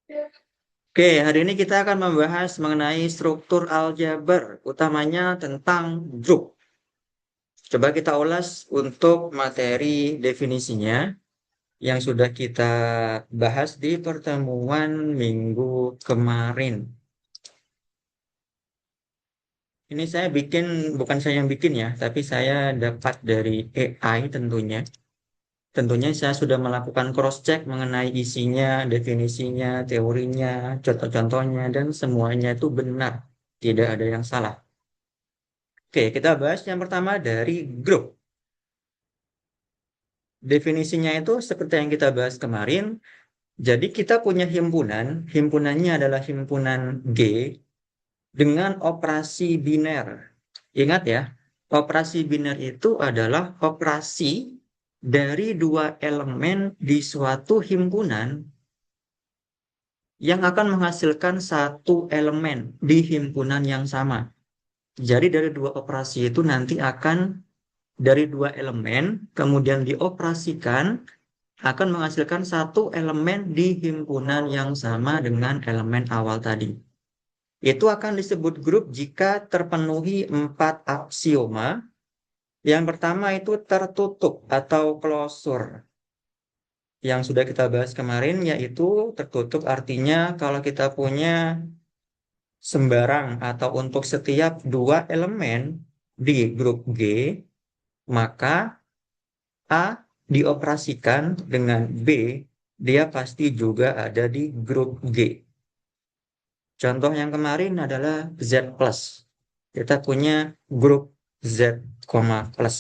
Oke, hari ini kita akan membahas mengenai struktur aljabar, utamanya tentang grup. Coba kita ulas untuk materi definisinya yang sudah kita bahas di pertemuan minggu kemarin. Ini saya bikin, bukan saya yang bikin ya, tapi saya dapat dari AI tentunya. Tentunya saya sudah melakukan cross-check mengenai isinya, definisinya, teorinya, contoh-contohnya, dan semuanya itu benar. Tidak ada yang salah. Oke, kita bahas yang pertama dari grup. Definisinya itu seperti yang kita bahas kemarin. Jadi kita punya himpunan, himpunannya adalah himpunan G dengan operasi biner. Ingat ya, operasi biner itu adalah operasi dari dua elemen di suatu himpunan yang akan menghasilkan satu elemen di himpunan yang sama. Jadi dari dua operasi itu nanti akan dari dua elemen kemudian dioperasikan akan menghasilkan satu elemen di himpunan yang sama dengan elemen awal tadi. Itu akan disebut grup jika terpenuhi empat aksioma. Yang pertama itu tertutup atau closure. Yang sudah kita bahas kemarin yaitu tertutup artinya kalau kita punya sembarang atau untuk setiap dua elemen di grup G, maka A dioperasikan dengan B, dia pasti juga ada di grup G. Contoh yang kemarin adalah Z plus. Kita punya grup Z, plus.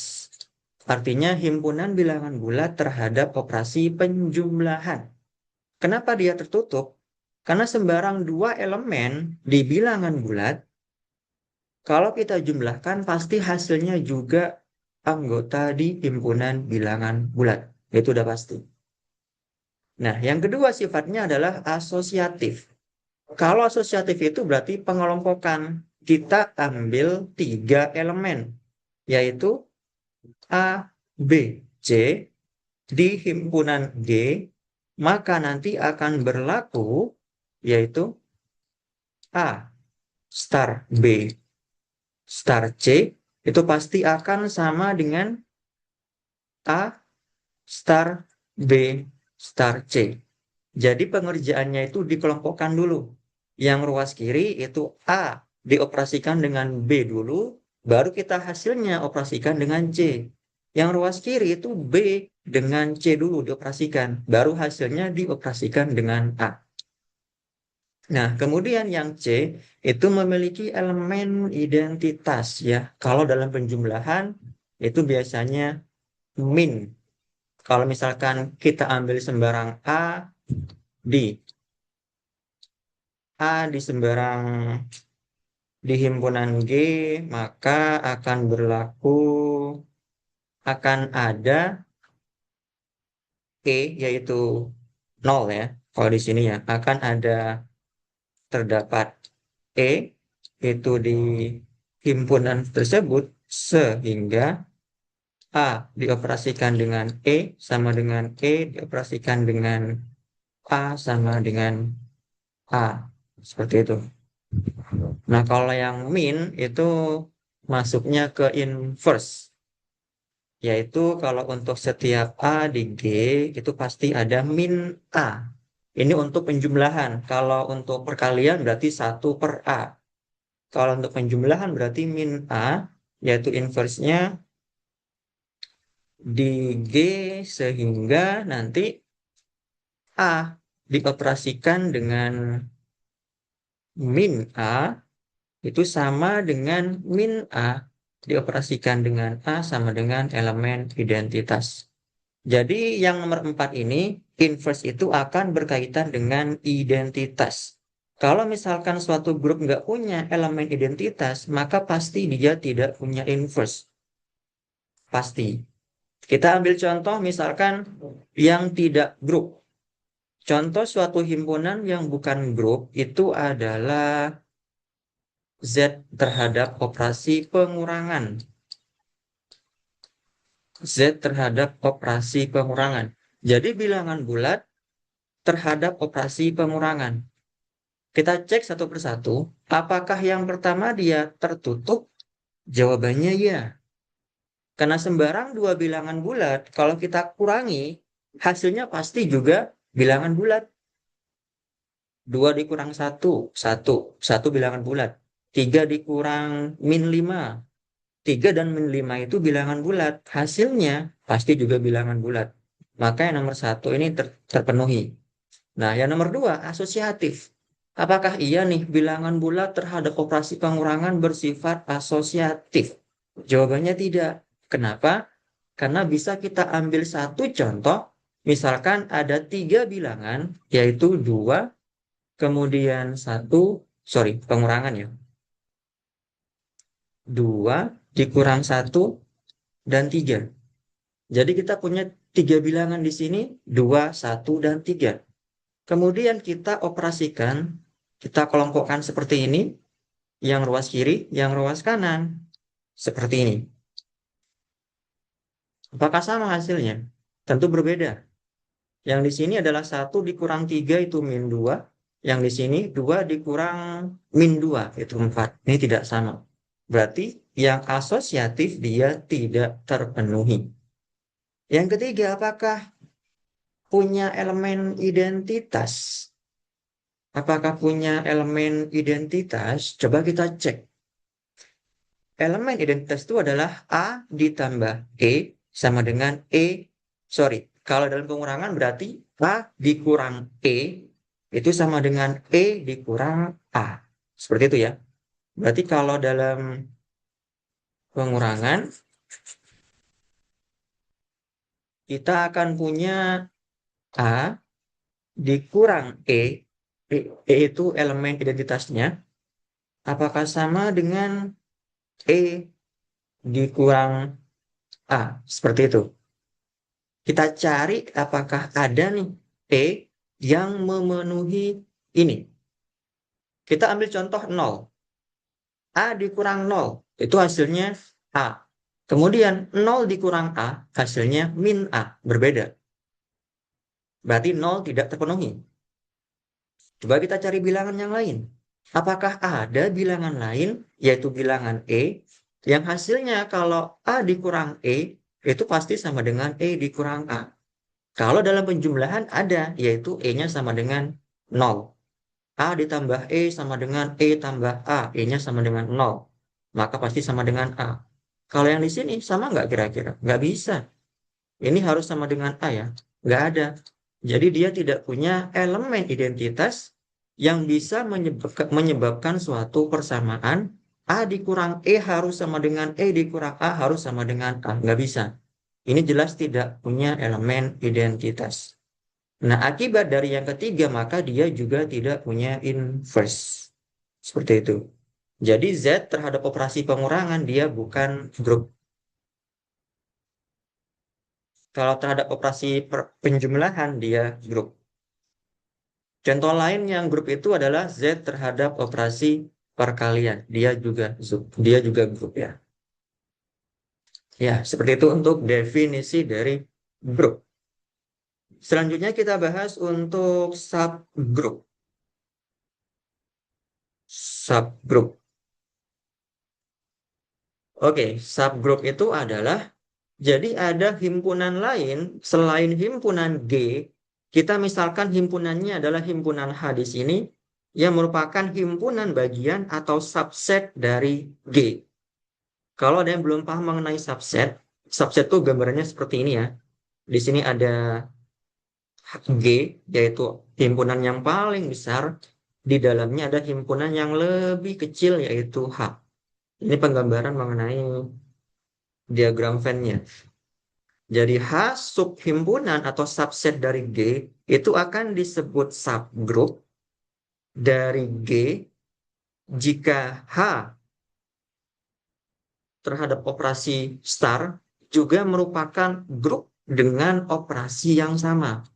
Artinya himpunan bilangan bulat terhadap operasi penjumlahan. Kenapa dia tertutup? Karena sembarang dua elemen di bilangan bulat, kalau kita jumlahkan pasti hasilnya juga anggota di himpunan bilangan bulat. Itu udah pasti. Nah, yang kedua sifatnya adalah asosiatif. Kalau asosiatif itu berarti pengelompokan. Kita ambil tiga elemen, yaitu A, B, C di himpunan G, maka nanti akan berlaku yaitu A star B star C itu pasti akan sama dengan A star B star C. Jadi pengerjaannya itu dikelompokkan dulu. Yang ruas kiri itu A dioperasikan dengan B dulu, baru kita hasilnya operasikan dengan C. Yang ruas kiri itu B dengan C dulu dioperasikan, baru hasilnya dioperasikan dengan A. Nah, kemudian yang C itu memiliki elemen identitas ya. Kalau dalam penjumlahan itu biasanya min. Kalau misalkan kita ambil sembarang di A di sembarang di himpunan G, maka akan berlaku akan ada E yaitu nol ya. Kalau di sini ya akan ada terdapat E itu di himpunan tersebut sehingga A dioperasikan dengan E sama dengan E dioperasikan dengan A sama dengan A. Seperti itu. Nah, kalau yang min itu masuknya ke inverse, yaitu kalau untuk setiap A di G itu pasti ada min A. Ini untuk penjumlahan. Kalau untuk perkalian berarti 1/A. Kalau untuk penjumlahan berarti min A, yaitu inverse-nya di G sehingga nanti A dioperasikan dengan min A itu sama dengan min A dioperasikan dengan A sama dengan elemen identitas. Jadi yang nomor 4 ini, inverse itu akan berkaitan dengan identitas. Kalau misalkan suatu grup nggak punya elemen identitas, maka pasti dia tidak punya inverse. Pasti. Kita ambil contoh misalkan yang tidak grup. Contoh suatu himpunan yang bukan grup itu adalah Z terhadap operasi pengurangan. Z terhadap operasi pengurangan. Jadi bilangan bulat terhadap operasi pengurangan. Kita cek satu persatu, apakah yang pertama dia tertutup? Jawabannya ya. Karena sembarang dua bilangan bulat, kalau kita kurangi, hasilnya pasti juga bilangan bulat. 2 dikurang 1, 1. 1 bilangan bulat. 3 dikurang min 5. 3 dan min 5 itu bilangan bulat. Hasilnya pasti juga bilangan bulat. Maka yang nomor 1 ini terpenuhi. Nah, yang nomor 2, asosiatif. Apakah iya nih bilangan bulat terhadap operasi pengurangan bersifat asosiatif? Jawabannya tidak. Kenapa? Karena bisa kita ambil satu contoh, misalkan ada 3 bilangan, yaitu 2, kemudian 1, sorry, pengurangan ya. 2 dikurang 1 dan 3. Jadi kita punya 3 bilangan di sini, 2, 1, dan 3. Kemudian kita operasikan, kita kelompokkan seperti ini, yang ruas kiri, yang ruas kanan. Seperti ini. Apakah sama hasilnya? Tentu berbeda. Yang di sini adalah 1 dikurang 3 itu min 2. Yang di sini 2 dikurang min 2 itu 4. Ini tidak sama. Berarti yang asosiatif dia tidak terpenuhi. Yang ketiga, apakah punya elemen identitas? Apakah punya elemen identitas? Coba kita cek. Elemen identitas itu adalah A ditambah E sama dengan E. Sorry, kalau dalam pengurangan berarti A dikurang E itu sama dengan E dikurang A. Seperti itu ya. Berarti kalau dalam pengurangan, kita akan punya A dikurang E. E itu elemen identitasnya. Apakah sama dengan E dikurang A? Seperti itu. Kita cari apakah ada nih E yang memenuhi ini. Kita ambil contoh 0. A dikurang 0, itu hasilnya A. Kemudian 0 dikurang A, hasilnya min A, berbeda. Berarti 0 tidak terpenuhi. Coba kita cari bilangan yang lain. Apakah ada bilangan lain, yaitu bilangan E, yang hasilnya kalau A dikurang E, itu pasti sama dengan E dikurang A. Kalau dalam penjumlahan ada, yaitu E-nya sama dengan 0. A ditambah E sama dengan E tambah A. E-nya sama dengan 0. Maka pasti sama dengan A. Kalau yang di sini sama nggak kira-kira? Nggak bisa. Ini harus sama dengan A ya. Nggak ada. Jadi dia tidak punya elemen identitas yang bisa menyebabkan suatu persamaan A dikurang E harus sama dengan E dikurang A harus sama dengan A. Nggak bisa. Ini jelas tidak punya elemen identitas. Nah, akibat dari yang ketiga, maka dia juga tidak punya inverse. Seperti itu. Jadi Z terhadap operasi pengurangan, dia bukan grup. Kalau terhadap operasi penjumlahan, dia grup. Contoh lain yang grup itu adalah Z terhadap operasi perkalian. Dia juga grup ya. Ya, seperti itu untuk definisi dari grup. Selanjutnya kita bahas untuk subgroup. Subgroup. Oke, subgroup itu adalah jadi ada himpunan lain selain himpunan G. Kita misalkan himpunannya adalah himpunan H di sini yang merupakan himpunan bagian atau subset dari G. Kalau ada yang belum paham mengenai subset, subset itu gambarannya seperti ini ya. Di sini ada G, yaitu himpunan yang paling besar. Di dalamnya ada himpunan yang lebih kecil, yaitu H. Ini penggambaran mengenai diagram Venn-nya. Jadi H subhimpunan atau subset dari G itu akan disebut subgroup dari G jika H terhadap operasi star juga merupakan grup dengan operasi yang sama.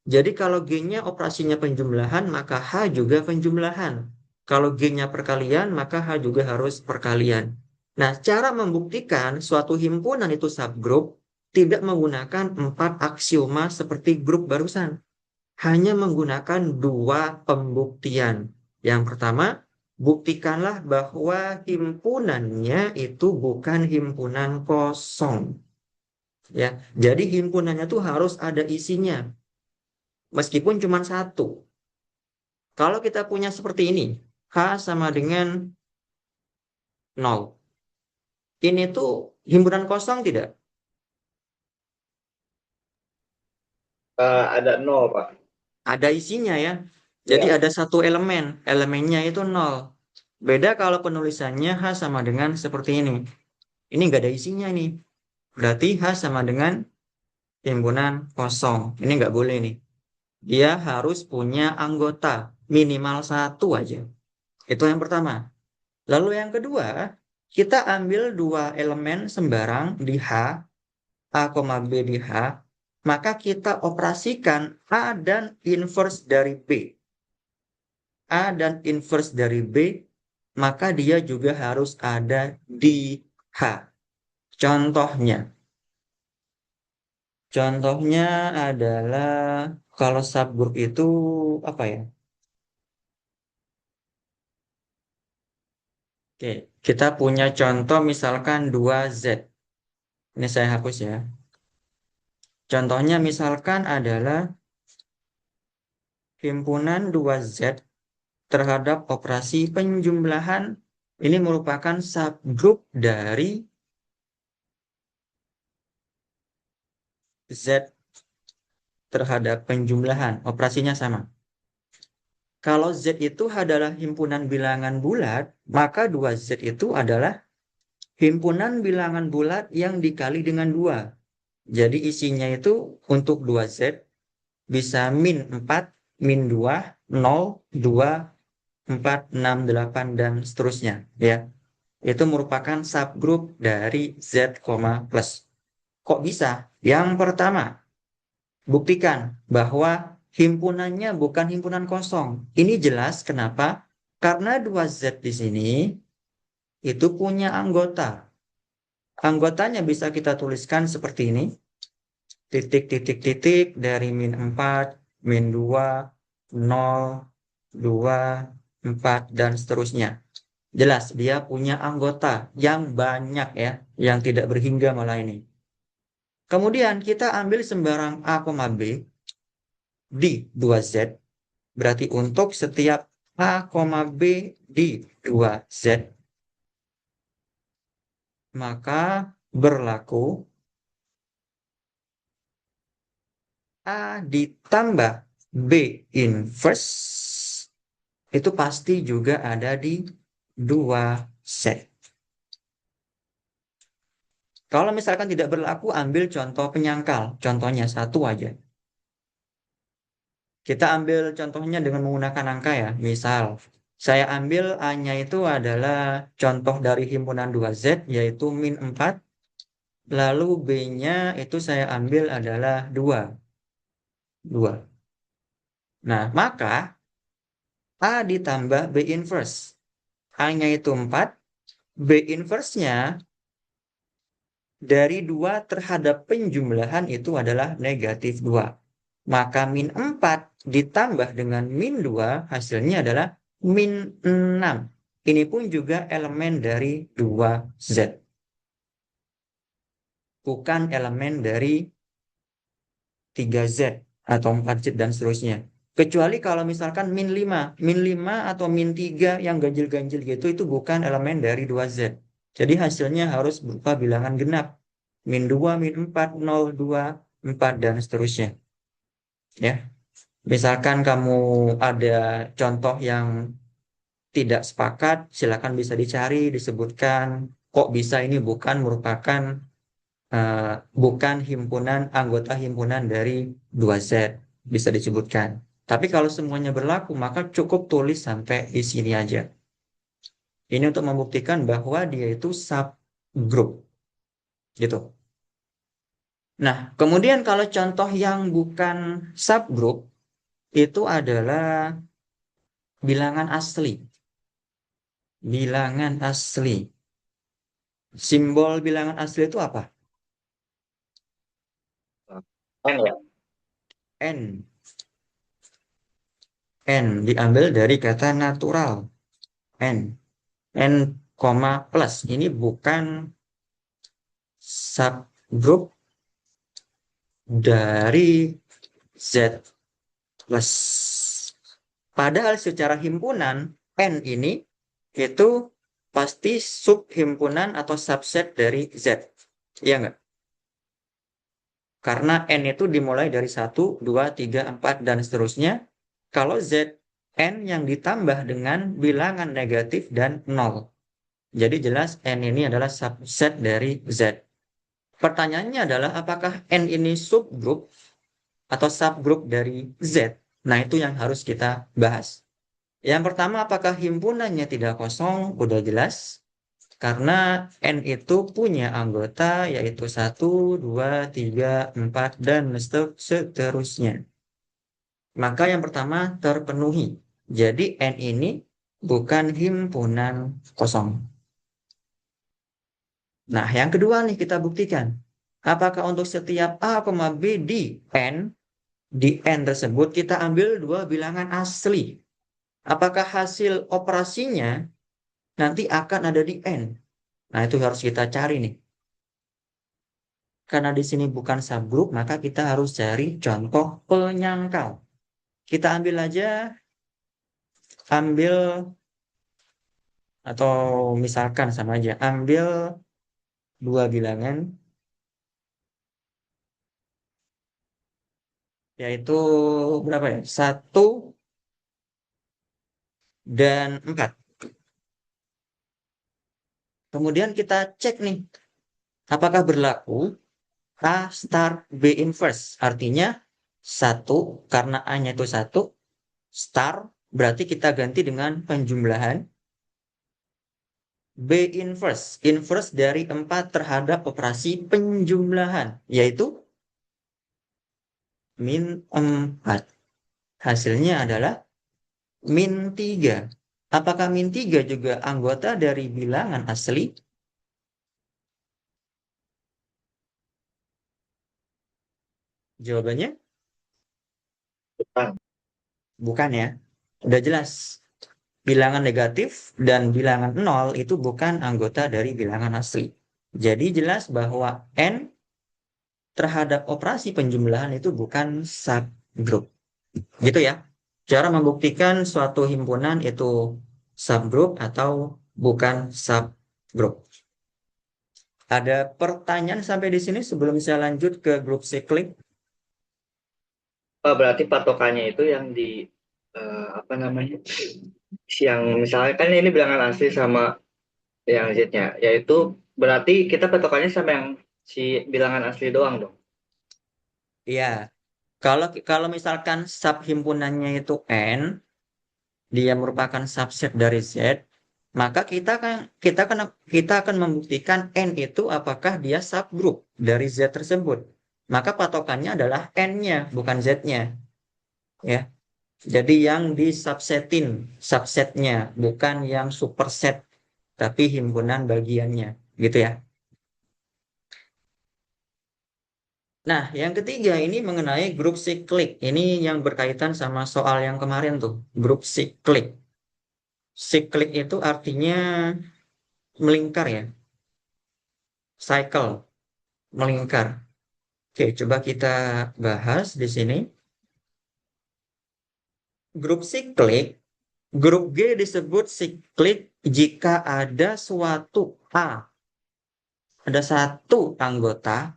Jadi kalau G-nya operasinya penjumlahan, maka H juga penjumlahan. Kalau G-nya perkalian, maka H juga harus perkalian. Nah, cara membuktikan suatu himpunan itu subgroup tidak menggunakan 4 aksioma seperti grup barusan. hanya menggunakan dua pembuktian. Yang pertama, buktikanlah bahwa himpunannya itu bukan himpunan kosong. Ya, jadi himpunannya tuh harus ada isinya, meskipun cuma satu. Kalau kita punya seperti ini, H sama dengan 0. Ini tuh himpunan kosong tidak? Ada nol, Pak. Ada isinya ya. Jadi Ya. ada satu elemen, elemennya itu 0. Beda kalau penulisannya H sama dengan seperti ini. Ini nggak ada isinya nih. Berarti H sama dengan himpunan kosong. Ini nggak boleh nih. Dia harus punya anggota, minimal satu aja. Itu yang pertama. Lalu yang kedua, kita ambil dua elemen sembarang di H, A, B di H, maka kita operasikan A dan inverse dari B. A dan inverse dari B, maka dia juga harus ada di H. Contohnya, contohnya adalah kalau subgroup itu apa ya? Oke, kita punya contoh misalkan 2Z. Ini saya hapus ya. Contohnya misalkan adalah himpunan 2Z terhadap operasi penjumlahan. Ini merupakan subgroup dari Z terhadap penjumlahan. Operasinya sama. Kalau Z itu adalah himpunan bilangan bulat, maka 2Z itu adalah himpunan bilangan bulat yang dikali dengan 2. Jadi isinya itu untuk 2Z bisa min 4, min 2, 0, 2, 4, 6, 8, dan seterusnya. Ya, itu merupakan subgroup dari Z, plus. Kok bisa? Yang pertama, buktikan bahwa himpunannya bukan himpunan kosong. Ini jelas kenapa? Karena 2Z di sini itu punya anggota. Anggotanya bisa kita tuliskan seperti ini. Titik, titik, titik dari min 4, min 2, 0, 2, 4, dan seterusnya. Jelas dia punya anggota yang banyak ya, yang tidak berhingga malah ini. Kemudian kita ambil sembarang A, B di 2Z. Berarti untuk setiap A, B di 2Z, maka berlaku A ditambah B inverse itu pasti juga ada di 2Z. Kalau misalkan tidak berlaku, ambil contoh penyangkal. Contohnya satu aja. Kita ambil contohnya dengan menggunakan angka ya. Misal, saya ambil A-nya itu adalah contoh dari himpunan 2Z, yaitu min 4. Lalu B-nya itu saya ambil adalah 2. 2. Nah, maka A ditambah B inverse. A-nya itu 4, B inverse-nya dari 2 terhadap penjumlahan itu adalah negatif 2. Maka min 4 ditambah dengan min 2 hasilnya adalah min 6. Ini pun juga elemen dari 2Z. Bukan elemen dari 3Z atau 4Z dan seterusnya. Kecuali kalau misalkan min 5. Min 5 atau min 3 yang ganjil-ganjil gitu itu bukan elemen dari 2Z. Jadi hasilnya harus berupa bilangan genap. Min 2, min 4, 0, 2, 4, dan seterusnya. Ya, misalkan kamu ada contoh yang tidak sepakat, silakan bisa dicari, disebutkan kok bisa ini bukan merupakan bukan himpunan anggota himpunan dari 2Z, bisa disebutkan. Tapi kalau semuanya berlaku, maka cukup tulis sampai di sini aja. Ini untuk membuktikan bahwa dia itu subgroup, gitu. Nah, kemudian kalau contoh yang bukan subgroup, itu adalah bilangan asli. Bilangan asli. Simbol bilangan asli itu apa? N ya. N. N diambil dari kata natural. N. N, plus. Ini bukan subgroup dari Z plus. Padahal secara himpunan, N ini itu pasti subhimpunan atau subset dari Z. Iya nggak? Karena N itu dimulai dari 1, 2, 3, 4, dan seterusnya. Kalau Z, N yang ditambah dengan bilangan negatif dan 0. Jadi jelas N ini adalah subset dari Z. Pertanyaannya adalah apakah N ini subgroup atau subgroup dari Z? Nah, itu yang harus kita bahas. Yang pertama, apakah himpunannya tidak kosong? Udah jelas. Karena N itu punya anggota yaitu 1, 2, 3, 4, dan seterusnya. Maka yang pertama terpenuhi. Jadi N ini bukan himpunan kosong. Nah, yang kedua nih kita buktikan. Apakah untuk setiap A, B di N tersebut kita ambil dua bilangan asli. Apakah hasil operasinya nanti akan ada di N? Nah, itu harus kita cari nih. Karena di sini bukan subgroup, maka kita harus cari contoh penyangkal. Kita ambil aja, ambil atau misalkan sama aja, ambil dua bilangan, yaitu berapa ya? 1 dan 4. Kemudian kita cek nih, apakah berlaku A star B inverse. Artinya 1, karena A-nya itu 1, star berarti kita ganti dengan penjumlahan. B inverse, inverse dari 4 terhadap operasi penjumlahan, yaitu -4. Hasilnya adalah -3. Apakah -3 juga anggota dari bilangan asli? Jawabannya Bukan. bukan ya. Udah jelas. Bilangan negatif dan bilangan 0 itu bukan anggota dari bilangan asli. Jadi jelas bahwa N terhadap operasi penjumlahan itu bukan subgroup. Gitu ya. Cara membuktikan suatu himpunan itu subgroup atau bukan subgroup. Ada pertanyaan sampai di sini sebelum saya lanjut ke grup siklik? Oh, berarti patokannya itu yang di apa namanya? Yang misalnya kan ini bilangan asli sama yang Z-nya, yaitu berarti kita patokannya sama yang si bilangan asli doang dong. Iya. Kalau kalau misalkan subhimpunannya itu N, dia merupakan subset dari Z, maka kita akan membuktikan N itu apakah dia subgroup dari Z tersebut. Maka patokannya adalah N-nya, bukan Z-nya. Ya. Jadi yang disubsetin, subsetnya, bukan yang superset, tapi himpunan bagiannya. Gitu ya. Nah, yang ketiga ini mengenai grup siklik. Ini yang berkaitan sama soal yang kemarin tuh, grup siklik. Siklik itu artinya melingkar ya, cycle, melingkar. Oke, coba kita bahas di sini. Grup siklik, grup G disebut siklik jika ada suatu A. Ada satu anggota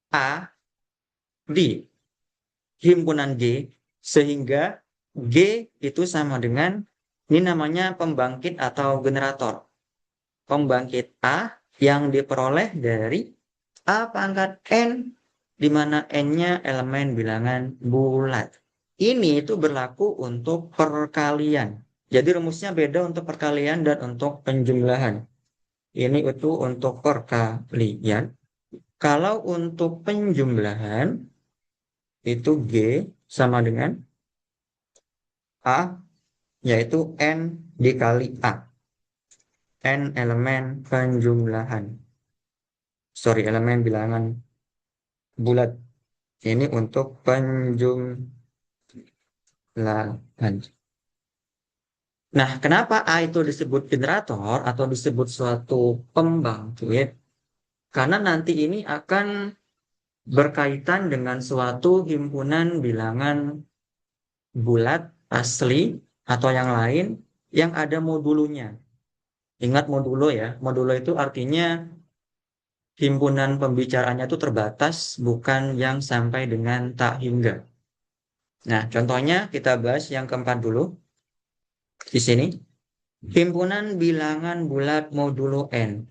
A di himpunan G, sehingga G itu sama dengan, ini namanya pembangkit atau generator. Pembangkit A yang diperoleh dari A pangkat N, di mana N-nya elemen bilangan bulat. Ini itu berlaku untuk perkalian. Jadi rumusnya beda untuk perkalian dan untuk penjumlahan. Ini itu untuk perkalian. Kalau untuk penjumlahan, itu G sama dengan A, yaitu N dikali A. N elemen penjumlahan. Sorry, elemen bilangan bulat. Ini untuk penjumlahan. 8. Nah, kenapa A itu disebut generator atau disebut suatu pembangkit? Karena nanti ini akan berkaitan dengan suatu himpunan bilangan bulat asli atau yang lain yang ada modulunya. Ingat modulo ya, modulo itu artinya himpunan pembicaraannya itu terbatas, bukan yang sampai dengan tak hingga. Nah, contohnya kita bahas yang keempat dulu di sini. Himpunan bilangan bulat modulo N.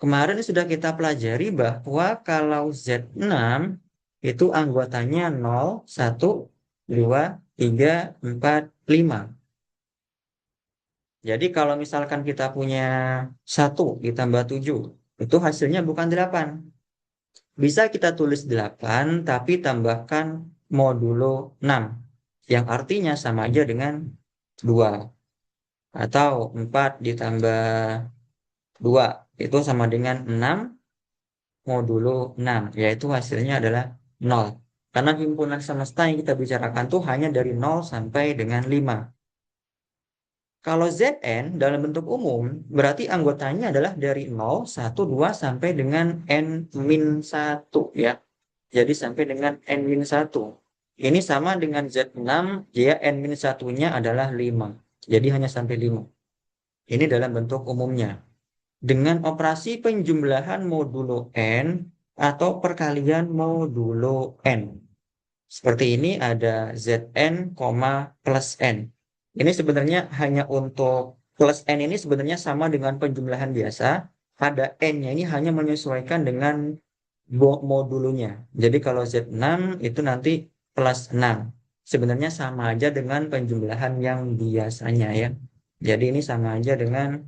Kemarin sudah kita pelajari bahwa kalau Z6 itu anggotanya 0, 1, 2, 3, 4, 5. Jadi kalau misalkan kita punya 1 ditambah 7, itu hasilnya bukan 8. Bisa kita tulis 8, tapi tambahkan modulo 6. Yang artinya sama aja dengan 2. Atau 4 ditambah 2, itu sama dengan 6 modulo 6, yaitu hasilnya adalah 0. Karena himpunan semesta yang kita bicarakan tuh hanya dari 0 sampai dengan 5. Kalau Zn dalam bentuk umum, berarti anggotanya adalah dari 0, 1, 2, sampai dengan n-1 ya. Jadi sampai dengan n-1. Ini sama dengan Z6, dia n-1-nya adalah 5. Jadi hanya sampai 5. Ini dalam bentuk umumnya. Dengan operasi penjumlahan modulo N atau perkalian modulo N. Seperti ini ada Zn, plus N. Ini sebenarnya hanya untuk plus N ini sebenarnya sama dengan penjumlahan biasa. Ada N-nya ini hanya menyesuaikan dengan modulunya. Jadi kalau Z6 itu nanti plus 6. Sebenarnya sama aja dengan penjumlahan yang biasanya ya. Jadi ini sama aja dengan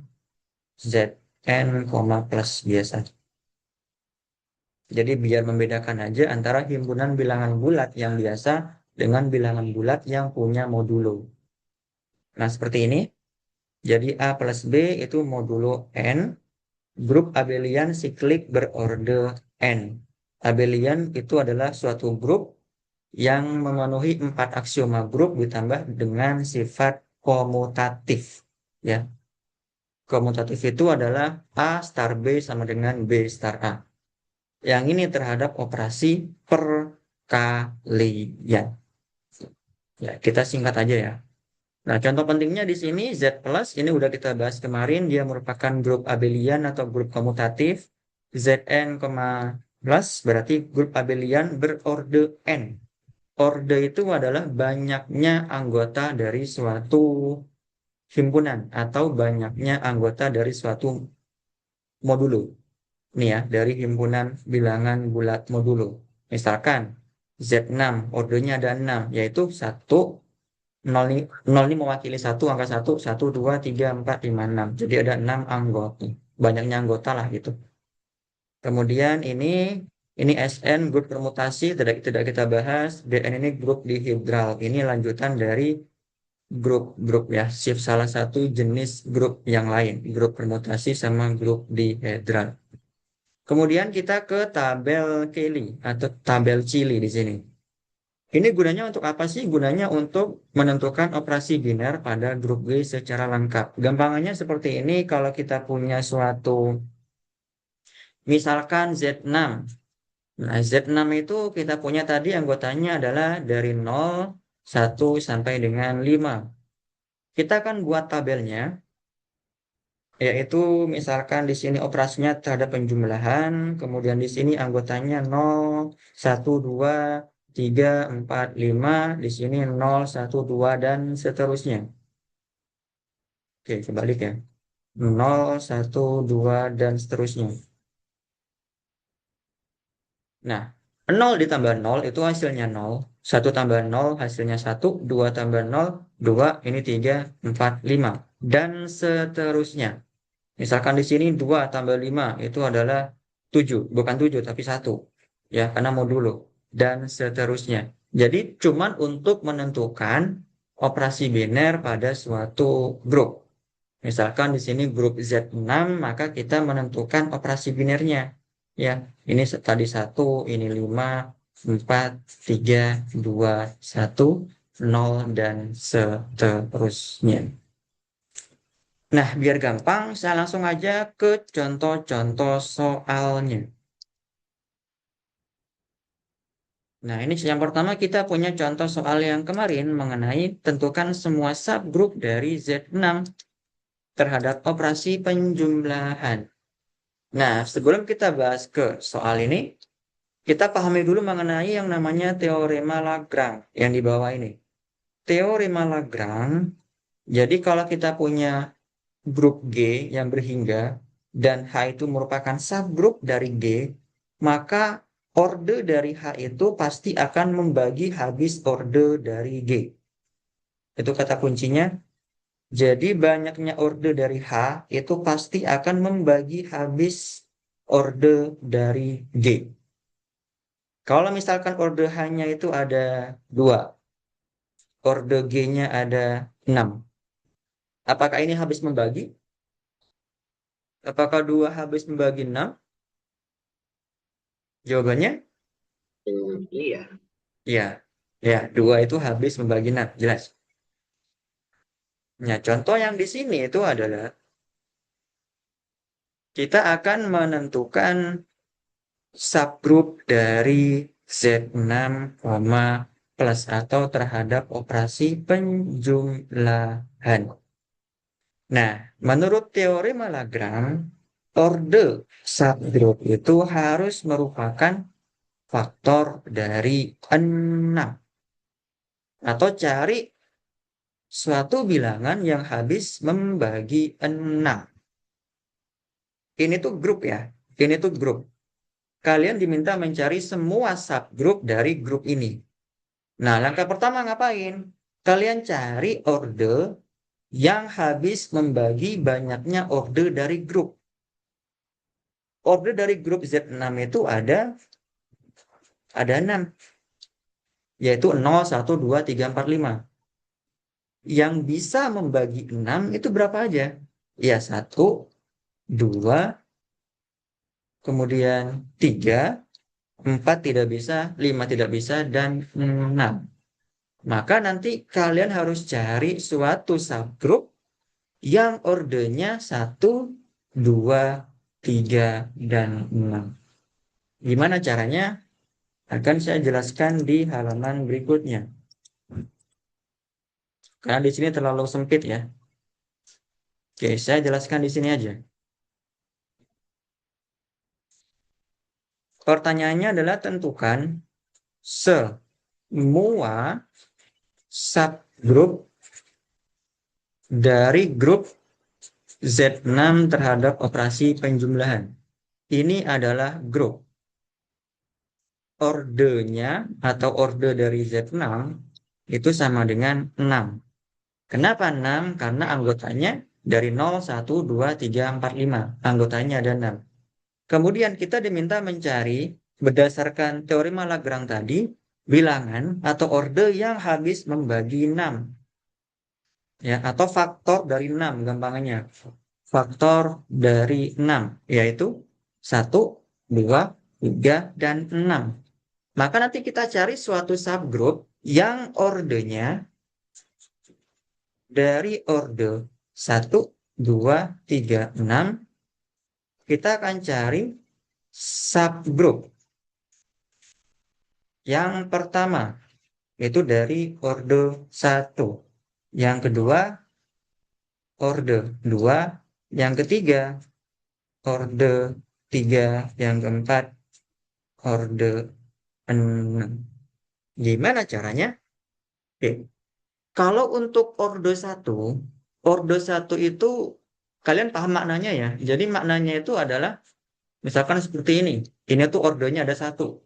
Zn, plus biasa. Jadi biar membedakan aja antara himpunan bilangan bulat yang biasa dengan bilangan bulat yang punya modulo. Nah, seperti ini. Jadi A plus B itu modulo N, grup abelian siklik berorde N. Abelian itu adalah suatu grup yang memenuhi 4 aksioma grup ditambah dengan sifat komutatif. Ya, komutatif itu adalah A star B sama dengan B star A. Yang ini terhadap operasi perkalian. Ya, kita singkat aja ya. Nah, contoh pentingnya di sini Z plus ini udah kita bahas kemarin, dia merupakan grup abelian atau grup komutatif. Zn, plus berarti grup abelian berorde n. Orde itu adalah banyaknya anggota dari suatu himpunan atau banyaknya anggota dari suatu modulo. Ini ya, dari himpunan bilangan bulat modulo. Misalkan Z6, ordenya ada 6, yaitu 1, 0 ini, 0 ini mewakili 1, angka 1, 1, 2, 3, 4, 5, 6. Jadi ada 6 anggota. Banyaknya anggota lah gitu. Kemudian ini Sn, grup permutasi, tidak kita bahas. Dn ini grup dihedral. Ini lanjutan dari grup-grup ya, shift salah satu jenis grup yang lain. Grup permutasi sama grup dihedral. Kemudian kita ke tabel Kelly atau tabel Chili di sini. Ini gunanya untuk apa sih? Gunanya untuk menentukan operasi biner pada grup G secara lengkap. Gampangannya seperti ini kalau kita punya suatu, misalkan Z6. Nah, Z6 itu kita punya tadi anggotanya adalah dari 0, 1, sampai dengan 5. Kita akan buat tabelnya, yaitu misalkan di sini operasinya terhadap penjumlahan, kemudian di sini anggotanya 0, 1, 2, 3, 4, 5, di sini 0, 1, 2, dan seterusnya. Oke, kebalik ya. 0, 1, 2, dan seterusnya. Nah, 0 ditambah 0 itu hasilnya 0. 1 tambah 0 hasilnya 1. 2 tambah 0, 2, ini 3, 4, 5. Dan seterusnya. Misalkan di sini 2 tambah 5 itu adalah 7. Bukan 7 tapi 1. Ya, karena modulo. Dan seterusnya. Jadi cuman untuk menentukan operasi biner pada suatu grup. Misalkan di sini grup Z6, maka kita menentukan operasi binernya. Ya, ini tadi 1, ini 5, 4, 3, 2, 1. 0, dan seterusnya. Nah, biar gampang, saya langsung aja ke contoh-contoh soalnya. Nah, ini yang pertama kita punya contoh soal yang kemarin mengenai tentukan semua subgrup dari Z6 terhadap operasi penjumlahan. Nah, sebelum kita bahas ke soal ini, kita pahami dulu mengenai yang namanya teorema Lagrange yang di bawah ini. Teorema Lagrange, jadi kalau kita punya grup G yang berhingga dan H itu merupakan subgrup dari G, maka orde dari H itu pasti akan membagi habis orde dari G. Itu kata kuncinya. Jadi banyaknya orde dari H itu pasti akan membagi habis orde dari G. Kalau misalkan orde H-nya itu ada 2, orde G-nya ada 6. Apakah ini habis membagi? Apakah 2 habis membagi 6? Jawabannya Iya. ya. Ya, 2 itu habis membagi 6, jelas. Nah, contoh yang di sini itu adalah kita akan menentukan subgrup dari Z6, plus atau terhadap operasi penjumlahan. Nah, menurut teorema Lagrange, orde subgrup itu harus merupakan faktor dari 6. Atau cari suatu bilangan yang habis membagi 6. Ini tuh grup ya. Ini tuh grup. Kalian diminta mencari semua subgrup dari grup ini. Nah, langkah pertama ngapain? Kalian cari orde yang habis membagi banyaknya orde dari grup. Orde dari grup Z6 itu ada 6, yaitu 0, 1, 2, 3, 4, 5. Yang bisa membagi 6 itu berapa aja? Ya, 1, 2, kemudian 3, 4 tidak bisa, 5 tidak bisa, dan 6. Maka nanti kalian harus cari suatu subgrup yang ordenya 1, 2, 3, dan 6. Gimana caranya? Akan saya jelaskan di halaman berikutnya. Karena di sini terlalu sempit ya. Oke, saya jelaskan di sini aja. Pertanyaannya adalah tentukan semua subgrup dari grup Z6 terhadap operasi penjumlahan. Ini adalah grup. Ordenya atau orde dari Z6 itu sama dengan 6. Kenapa 6? Karena anggotanya dari 0, 1, 2, 3, 4, 5. Anggotanya ada 6. Kemudian kita diminta mencari berdasarkan teorema Lagrange tadi, bilangan atau orde yang habis membagi 6. Ya, atau faktor dari 6 gampangannya. Faktor dari 6 yaitu 1, 2, 3, dan 6. Maka nanti kita cari suatu subgrup yang ordenya dari orde 1, 2, 3, 6. Kita akan cari subgrup yang pertama itu dari orde 1. Yang kedua orde 2, yang ketiga orde 3, yang keempat orde 6. Gimana caranya? Oke. Kalau untuk orde 1 itu kalian paham maknanya ya. Jadi maknanya itu adalah misalkan seperti ini. Ini tuh ordenya ada 1.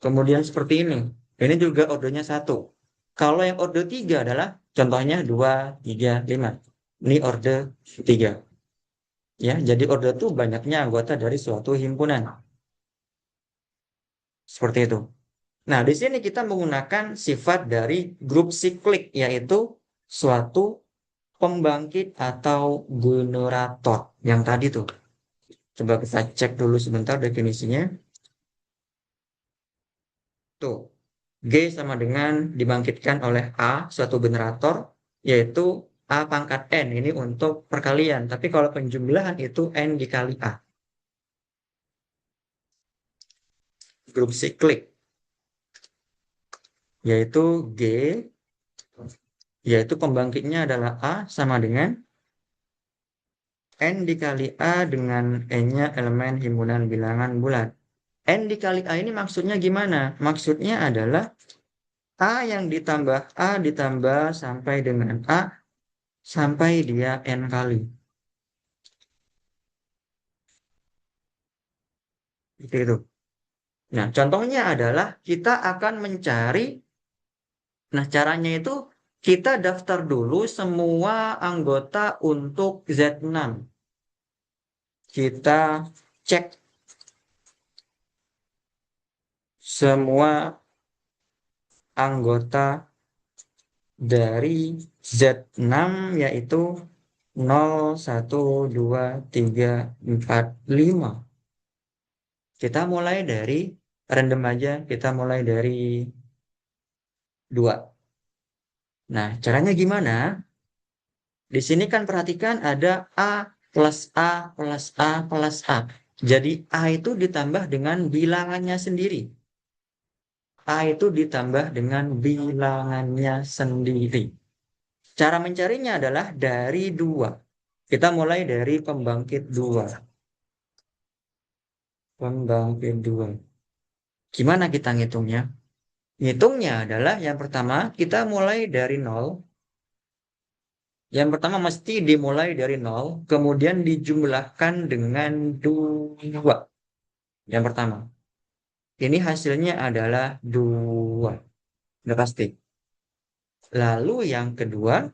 Kemudian seperti ini. Ini juga ordenya 1. Kalau yang orde 3 adalah contohnya 2, 3, 5. Ini orde 3. Ya, jadi orde itu banyaknya anggota dari suatu himpunan. Seperti itu. Nah, di sini kita menggunakan sifat dari grup siklik, yaitu suatu pembangkit atau generator. Yang tadi tuh. Coba kita cek dulu sebentar definisinya. Tuh. G sama dengan dibangkitkan oleh A, suatu generator, yaitu A pangkat N. Ini untuk perkalian. Tapi kalau penjumlahan itu N dikali A. Grup siklik, yaitu G, yaitu pembangkitnya adalah A sama dengan N dikali A dengan N-nya elemen himpunan bilangan bulat. N dikali A ini maksudnya gimana? Maksudnya adalah A yang ditambah A ditambah sampai dengan A sampai dia N kali. Itu. Nah, contohnya adalah kita akan mencari, nah caranya itu kita daftar dulu semua anggota untuk Z6. Kita cek semua anggota dari Z6 yaitu 0, 1, 2, 3, 4, 5. Kita mulai dari random aja, kita mulai dari 2. Nah, caranya gimana? Di sini kan perhatikan ada A plus A plus A plus A. Jadi A itu ditambah dengan bilangannya sendiri. A itu ditambah dengan bilangannya sendiri. Cara mencarinya adalah dari 2. Kita mulai dari pembangkit 2. Pembangkit 2. Gimana kita ngitungnya? Ngitungnya adalah yang pertama kita mulai dari 0. Yang pertama mesti dimulai dari 0, kemudian dijumlahkan dengan 2. Yang pertama. Ini hasilnya adalah 2. Udah pasti. Lalu yang kedua,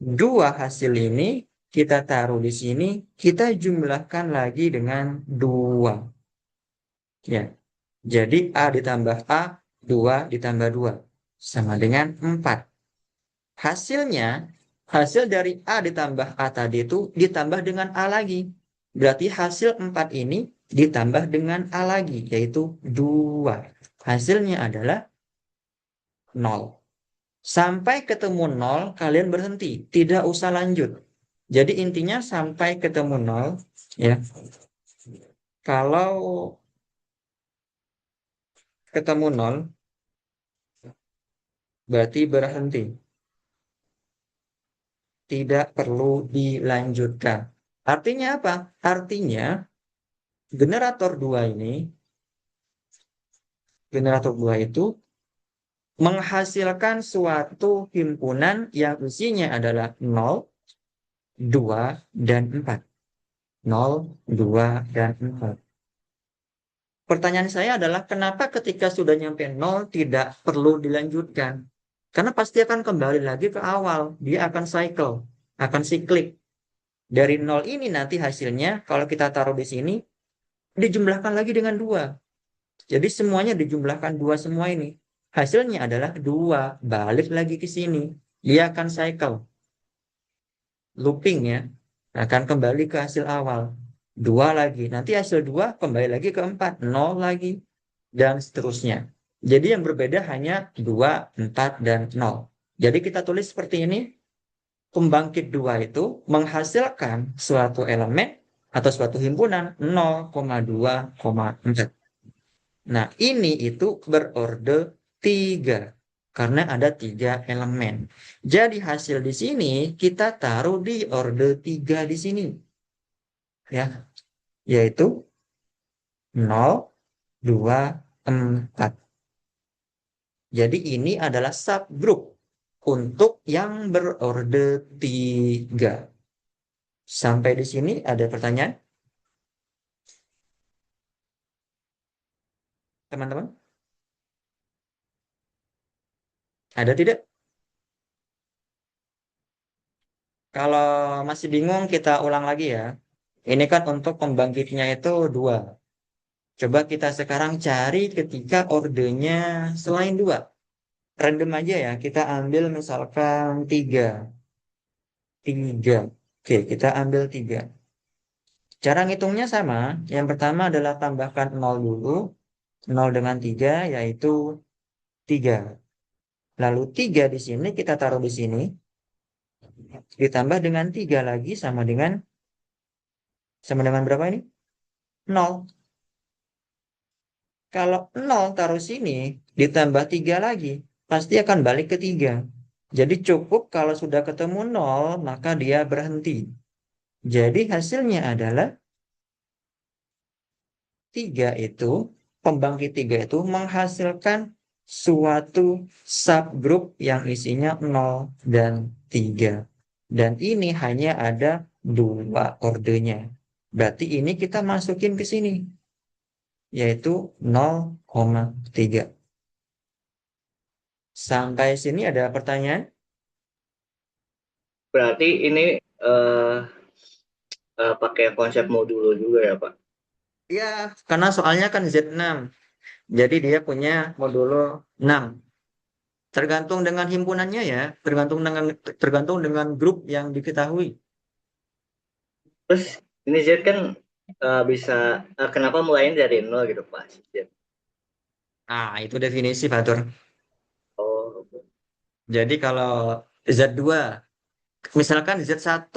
2 hasil ini kita taruh di sini, kita jumlahkan lagi dengan 2. Ya. Jadi A ditambah A, 2 ditambah 2. Sama dengan 4. Hasilnya, hasil dari A ditambah A tadi itu ditambah dengan A lagi. Berarti hasil 4 ini ditambah dengan A lagi, yaitu 2. Hasilnya adalah 0. Sampai ketemu 0, kalian berhenti. Tidak usah lanjut. Jadi intinya sampai ketemu 0, ya. Kalau ketemu 0, berarti berhenti. Tidak perlu dilanjutkan. Artinya apa? Artinya generator 2 ini, generator 2 itu menghasilkan suatu himpunan yang isinya adalah 0, 2, dan 4. 0, 2, dan 4. Pertanyaan saya adalah kenapa ketika sudah nyampe 0 tidak perlu dilanjutkan? Karena pasti akan kembali lagi ke awal. Dia akan cycle, akan siklik. Dari 0 ini nanti hasilnya kalau kita taruh di sini dijumlahkan lagi dengan 2. Jadi semuanya dijumlahkan 2 semua ini. Hasilnya adalah 2. Balik lagi ke sini. Dia akan cycle. Looping ya. Akan kembali ke hasil awal. 2 lagi. Nanti hasil 2 kembali lagi ke 4. 0 lagi. Dan seterusnya. Jadi yang berbeda hanya 2, 4, dan 0. Jadi kita tulis seperti ini. Pembangkit 2 itu menghasilkan suatu elemen atau suatu himpunan 0,2,4. Nah, ini itu berorde 3. Karena ada 3 elemen. Jadi hasil di sini kita taruh di orde 3 di sini. Ya, yaitu 0, 2, 4. Jadi ini adalah subgroup untuk yang berorde 3. Sampai di sini ada pertanyaan, teman-teman? Ada tidak? Kalau masih bingung, kita ulang lagi ya. Ini kan untuk pembangkitnya itu 2. Coba kita sekarang cari ketika ordenya selain 2. Random aja ya, kita ambil misalkan 3. 3. Oke, kita ambil 3. Cara ngitungnya sama. Yang pertama adalah tambahkan 0 dulu. 0 dengan 3 yaitu 3. Lalu 3 di sini kita taruh di sini. Ditambah dengan 3 lagi sama dengan berapa ini? 0. Kalau 0 taruh sini, ditambah 3 lagi, pasti akan balik ke 3. Jadi cukup kalau sudah ketemu 0, maka dia berhenti. Jadi hasilnya adalah 3 itu, pembangkit 3 itu menghasilkan suatu subgroup yang isinya 0 dan 3. Dan ini hanya ada 2 ordenya. Berarti ini kita masukin ke sini, yaitu 0,3. Sampai sini ada pertanyaan? Berarti ini pakai konsep modulo juga ya, Pak? Ya, karena soalnya kan Z6. Jadi dia punya modulo 6. Tergantung dengan himpunannya ya, tergantung dengan grup yang diketahui. Terus ini Z kan bisa kenapa mulainya dari nol gitu, Pak? Z. Nah, itu definisi, Fatur. Oh, Jadi kalau Z2, misalkan Z1,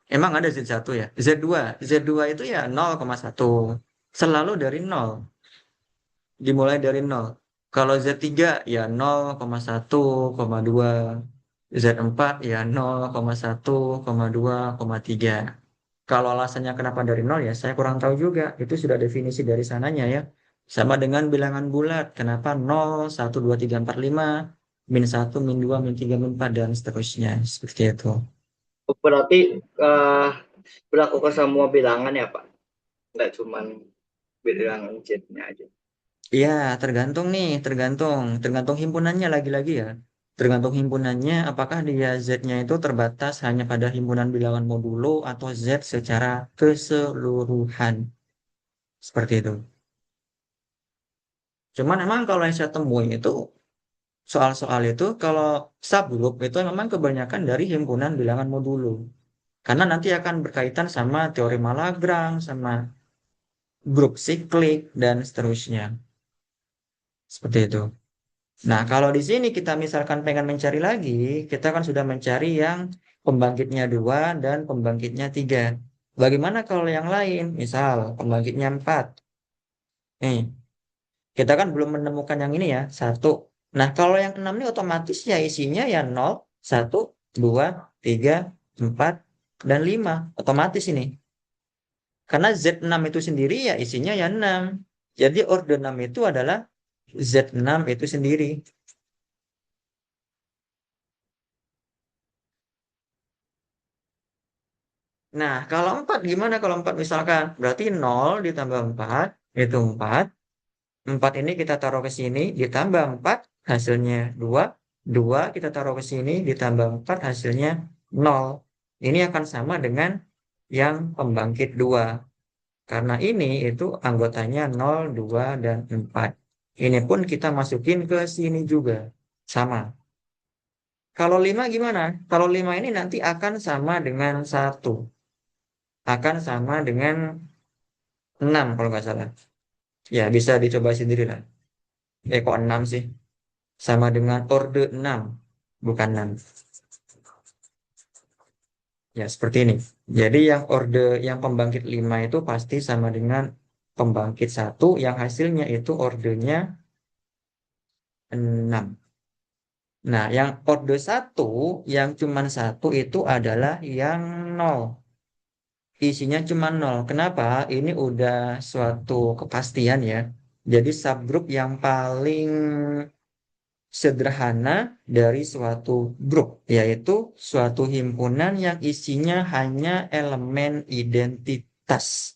emang ada Z1 ya? Z2 itu ya 0,1. Selalu dari 0, dimulai dari 0. Kalau Z3 ya 0,1, 0,2. Z4 ya 0,1, 2, 3. Kalau alasannya kenapa dari 0 ya saya kurang tahu juga. Itu sudah definisi dari sananya ya. Sama dengan bilangan bulat. Kenapa 0, 1, 2, 3, 4, 5, -1, -2, -3, -4, dan seterusnya. Seperti itu. berarti berlaku ke semua bilangan ya, Pak? Nggak cuma bilangan Z-nya aja. Iya, tergantung nih, tergantung himpunannya lagi-lagi ya. Tergantung himpunannya, apakah dia Z-nya itu terbatas hanya pada himpunan bilangan modulo atau Z secara keseluruhan. Seperti itu. Cuman emang kalau yang saya temui itu soal-soal itu kalau subgroup itu memang kebanyakan dari himpunan bilangan modulo. Karena nanti akan berkaitan sama teorema Lagrange, sama grup siklik, dan seterusnya. Seperti itu. Nah, kalau di sini kita misalkan pengen mencari lagi, kita kan sudah mencari yang pembangkitnya 2 dan pembangkitnya 3. Bagaimana kalau yang lain? Misal pembangkitnya 4. Nih, kita kan belum menemukan yang ini ya, 1. Nah, kalau yang 6 ini otomatis ya isinya ya 0, 1, 2, 3, 4, dan 5. Otomatis ini. Karena Z6 itu sendiri ya isinya ya 6. Jadi order 6 itu adalah Z6 itu sendiri. Nah, kalau 4 gimana kalau 4 misalkan? Berarti 0 ditambah 4 itu 4. 4 ini kita taruh ke sini ditambah 4 hasilnya 2. 2 kita taruh ke sini ditambah 4 hasilnya 0. Ini akan sama dengan yang pembangkit 2. Karena ini itu anggotanya 0, 2, dan 4. Ini pun kita masukin ke sini juga. Sama. Kalau 5 gimana? Kalau 5 ini nanti akan sama dengan 1. Akan sama dengan 6 kalau nggak salah. Ya, bisa dicoba sendiri lah. Kok 6 sih? Sama dengan orde 6, bukan 6. Ya, seperti ini. Jadi yang pembangkit 5 itu pasti sama dengan pembangkit 1 yang hasilnya itu ordenya 6. Nah, yang orde 1 yang cuma 1 itu adalah yang 0. Isinya cuma 0. Kenapa? Ini udah suatu kepastian ya. Jadi subgroup yang paling sederhana dari suatu grup, yaitu suatu himpunan yang isinya hanya elemen identitas.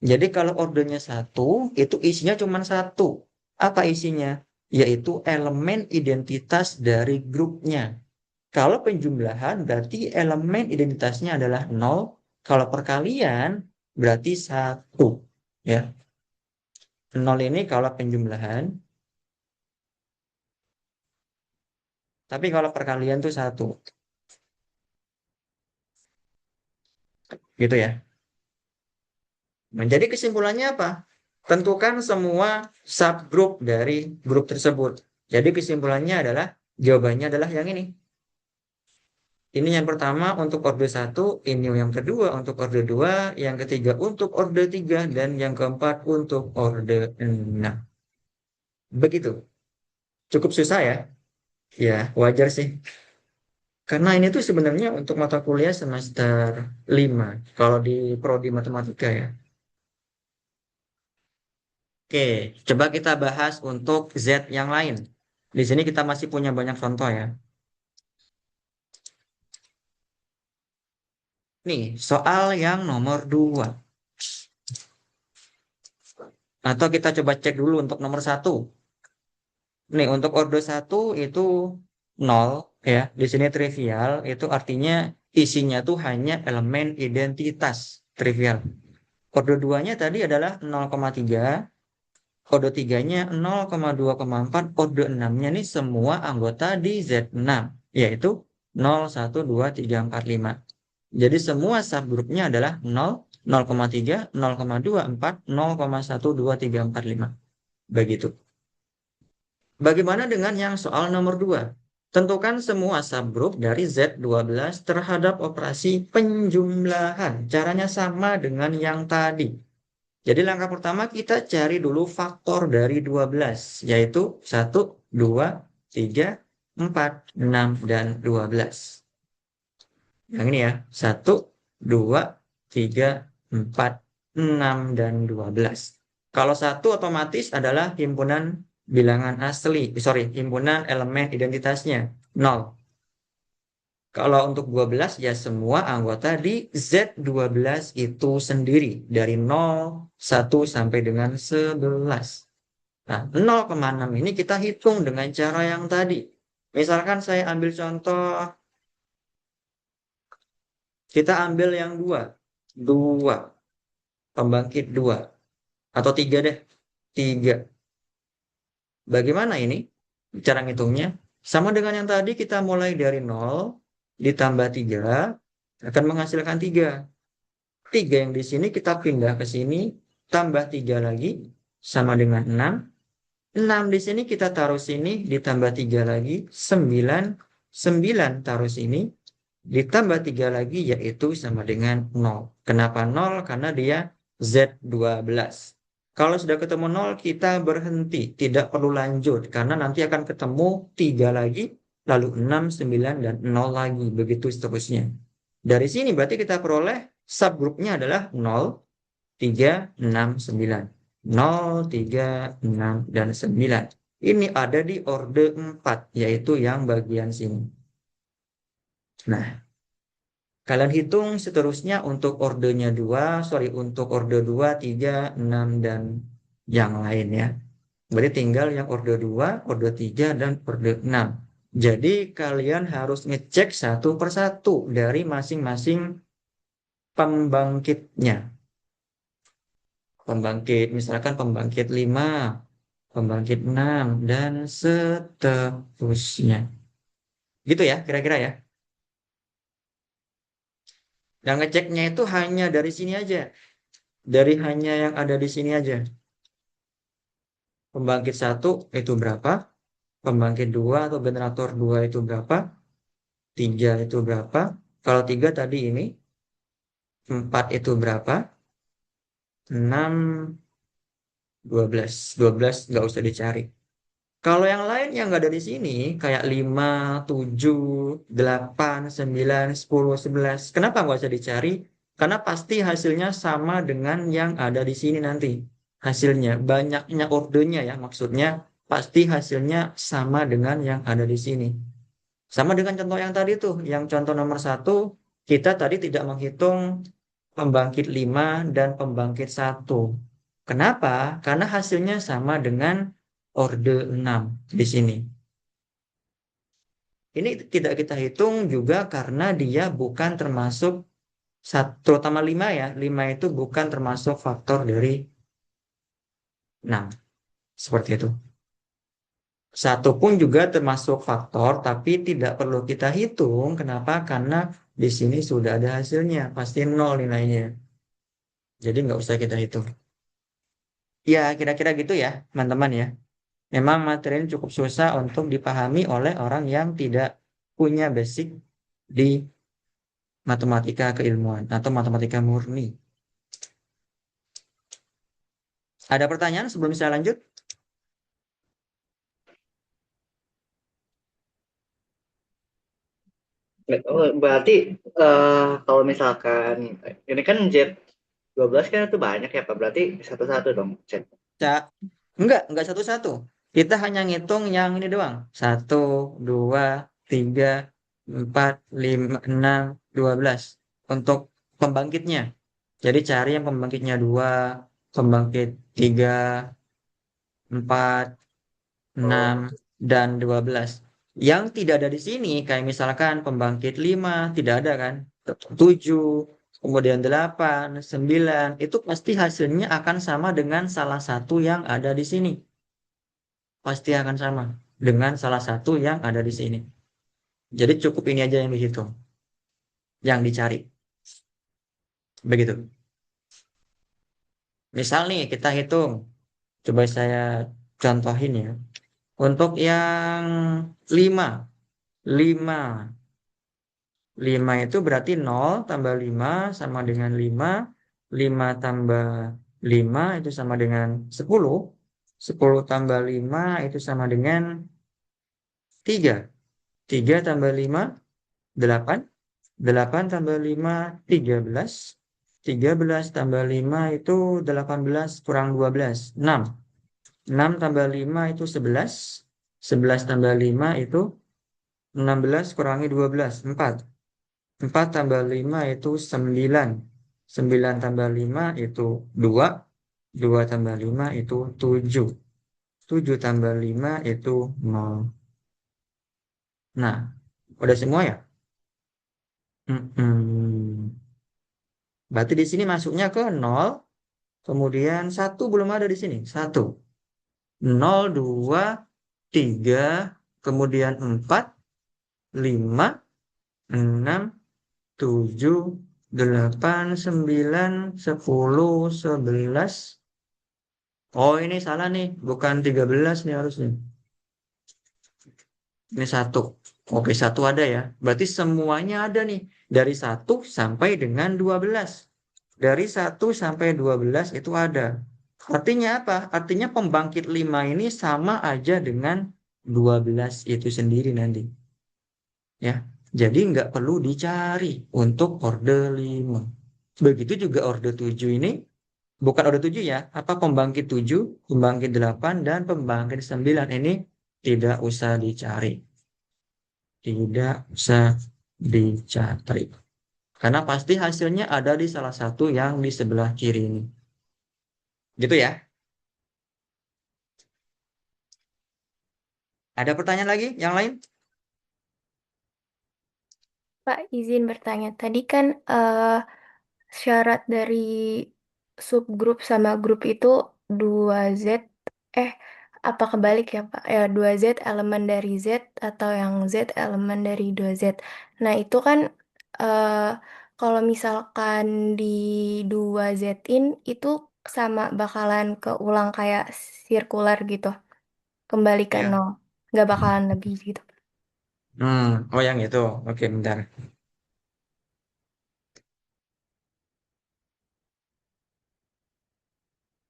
Jadi kalau ordernya 1, itu isinya cuma 1. Apa isinya? Yaitu elemen identitas dari grupnya. Kalau penjumlahan berarti elemen identitasnya adalah 0. Kalau perkalian berarti 1. Ya. 0 ini kalau penjumlahan. Tapi kalau perkalian tuh 1. Gitu ya. Menjadi kesimpulannya apa? Tentukan semua subgroup dari grup tersebut. Jadi kesimpulannya adalah jawabannya adalah yang ini. Ini yang pertama untuk orde 1, ini yang kedua untuk orde 2, yang ketiga untuk orde 3, dan yang keempat untuk orde 6. Begitu. Cukup susah ya? Ya, wajar sih. Karena ini tuh sebenarnya untuk mata kuliah semester 5. Kalau di prodi matematika ya. Oke, coba kita bahas untuk Z yang lain. Di sini kita masih punya banyak contoh ya. Nih, soal yang nomor 2. Atau kita coba cek dulu untuk nomor 1. Nih, untuk ordo 1 itu 0 ya. Di sini trivial, itu artinya isinya tuh hanya elemen identitas trivial. Ordo 2-nya tadi adalah 0,3, ordo 3-nya 0,2,4, ordo 6-nya nih semua anggota di Z6, yaitu 0, 1, 2, 3, 4, 5. Jadi semua subgrupnya adalah 0, 0,3, 0,2, 4, 0,1, 2, 3, 4, 5. Begitu. Bagaimana dengan yang soal nomor 2? Tentukan semua subgrup dari Z12 terhadap operasi penjumlahan. Caranya sama dengan yang tadi. Jadi langkah pertama kita cari dulu faktor dari 12, yaitu 1, 2, 3, 4, 6, dan 12. Yang ini ya, 1, 2, 3, 4, 6, dan 12. Kalau 1 otomatis adalah himpunan bilangan asli, himpunan elemen identitasnya, 0. Kalau untuk 12 ya semua anggota di Z12 itu sendiri, dari 0, 1 sampai dengan 11. Nah, 0,6 ini kita hitung dengan cara yang tadi. Misalkan saya ambil contoh, kita ambil yang 2. 2, pembangkit 2. Atau 3 deh. 3. Bagaimana ini cara ngitungnya? Sama dengan yang tadi kita mulai dari 0 ditambah 3 akan menghasilkan 3. 3 yang di sini kita pindah ke sini tambah 3 lagi sama dengan 6. 6 di sini kita taruh sini ditambah 3 lagi 9. 9 taruh sini ditambah 3 lagi yaitu sama dengan 0. Kenapa 0? Karena dia Z12. Kalau sudah ketemu 0 kita berhenti, tidak perlu lanjut karena nanti akan ketemu 3 lagi, lalu 6, 9, dan 0 lagi, begitu seterusnya. Dari sini berarti kita peroleh subgrupnya adalah 0, 3, 6, 9. 0, 3, 6, dan 9. Ini ada di orde 4, yaitu yang bagian sini. Nah, kalian hitung seterusnya untuk ordenya 2, untuk orde 2, 3, 6, dan yang lain ya. Berarti tinggal yang orde 2, orde 3, dan orde 6. Jadi kalian harus ngecek satu persatu dari masing-masing pembangkitnya. Pembangkit, misalkan pembangkit 5, pembangkit 6, dan seterusnya. Gitu ya, kira-kira ya. Yang ngeceknya itu hanya dari sini aja. Dari hanya yang ada di sini aja. Pembangkit 1 itu berapa? Pembangkit 2 atau generator 2 itu berapa? 3 itu berapa? Kalau 3 tadi ini. 4 itu berapa? 6, 12. 12 nggak usah dicari. Kalau yang lain yang nggak ada di sini, kayak 5, 7, 8, 9, 10, 11. Kenapa nggak usah dicari? Karena pasti hasilnya sama dengan yang ada di sini nanti. Hasilnya, banyaknya ordenya ya, maksudnya pasti hasilnya sama dengan yang ada di sini. Sama dengan contoh yang tadi tuh, yang contoh nomor 1, kita tadi tidak menghitung pembangkit 5 dan pembangkit 1. Kenapa? Karena hasilnya sama dengan orde 6 di sini. Ini tidak kita hitung juga karena dia bukan termasuk, terutama 5 ya, 5 itu bukan termasuk faktor dari 6. Seperti itu. 1 pun juga termasuk faktor, tapi tidak perlu kita hitung. Kenapa? Karena di sini sudah ada hasilnya, pasti 0 nilainya. Jadi nggak usah kita hitung. Ya, kira-kira gitu ya, teman-teman ya. Memang materi ini cukup susah untuk dipahami oleh orang yang tidak punya basic di matematika keilmuan atau matematika murni. Ada pertanyaan sebelum saya lanjut? Oh, berarti kalau misalkan ini kan Z 12 kan itu banyak ya Pak. Berarti satu-satu dong Z. Cak, enggak satu-satu. Kita hanya ngitung yang ini doang. 1, 2, 3, 4, 5, 6, 12. Untuk pembangkitnya. Jadi cari yang pembangkitnya 2, pembangkit 3, 4, 6, Oh, dan 12. Yang tidak ada di sini, kayak misalkan pembangkit 5, tidak ada kan? 7, kemudian 8, 9, itu pasti hasilnya akan sama dengan salah satu yang ada di sini. Pasti akan sama dengan salah satu yang ada di sini. Jadi cukup ini aja yang dihitung, yang dicari. Begitu. Misal nih kita hitung, coba saya contohin ya. Untuk yang 5, 5, 5 itu berarti 0 tambah 5 sama dengan 5, 5 tambah 5 itu sama dengan 10, 10 tambah 5 itu sama dengan 3, 3 tambah 5, 8, 8 tambah 5, 13, 13 tambah 5 itu 18 kurang 12, 6, 6 tambah 5 itu 11, 11 tambah 5 itu 16 kurangi 12, 4, 4 tambah 5 itu 9, 9 tambah 5 itu 2, 2 tambah 5 itu 7, 7 tambah 5 itu 0. Nah, udah semua ya? Mm-mm. Berarti di sini masuknya ke 0, kemudian 1 belum ada di sini. 1, 0, 2, 3, kemudian 4, 5, 6, 7, 8, 9, 10, 11. Oh, ini salah nih. Bukan 13 nih harusnya. Ini 1. Oke, 1 ada ya. Berarti semuanya ada nih. Dari 1 sampai dengan 12. Dari 1 sampai 12 itu ada. Artinya apa? Artinya pembangkit 5 ini sama aja dengan 12 itu sendiri nanti. Ya. Jadi nggak perlu dicari untuk order 5. Begitu juga order 7 ini, bukan order 7 ya, apa pembangkit 7, pembangkit 8, dan pembangkit 9 ini tidak usah dicari. Tidak usah dicari. Karena pasti hasilnya ada di salah satu yang di sebelah kiri ini. Gitu ya. Ada pertanyaan lagi yang lain? Pak, izin bertanya. Tadi kan syarat dari subgrup sama grup itu 2Z, eh apa kebalik ya Pak? Ya 2Z elemen dari Z atau yang Z elemen dari 2Z. Nah itu kan eh, kalau misalkan di 2Z-in itu sama bakalan keulang kayak sirkular gitu. Kembali ke Ya. nol. Nggak bakalan lebih gitu. Oh yang itu. Oke, bentar.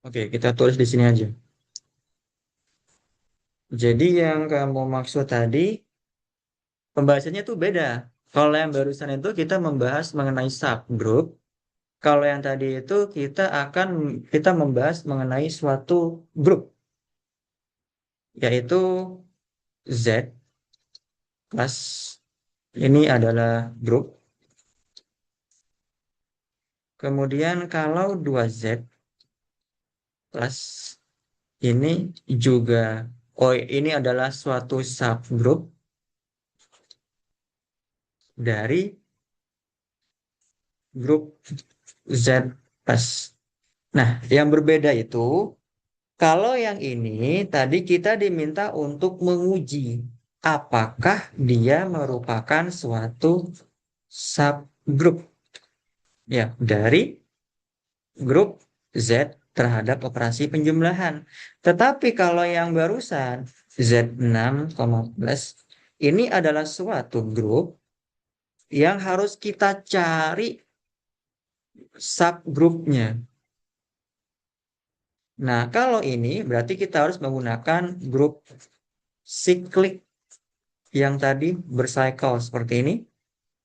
Oke, kita tulis di sini aja. Jadi yang kamu maksud tadi, pembahasannya tuh beda. Kalau yang barusan itu kita membahas mengenai subgroup. Kalau yang tadi itu kita membahas mengenai suatu grup, yaitu Z plus ini adalah grup. Kemudian kalau 2Z plus ini juga, oh ini adalah suatu subgroup dari grup Z plus. Nah, yang berbeda itu, kalau yang ini tadi kita diminta untuk menguji apakah dia merupakan suatu subgroup ya dari grup Z terhadap operasi penjumlahan. Tetapi kalau yang barusan Z6, plus ini adalah suatu grup yang harus kita cari subgrupnya. Nah, kalau ini berarti kita harus menggunakan grup siklik yang tadi bercycle seperti ini.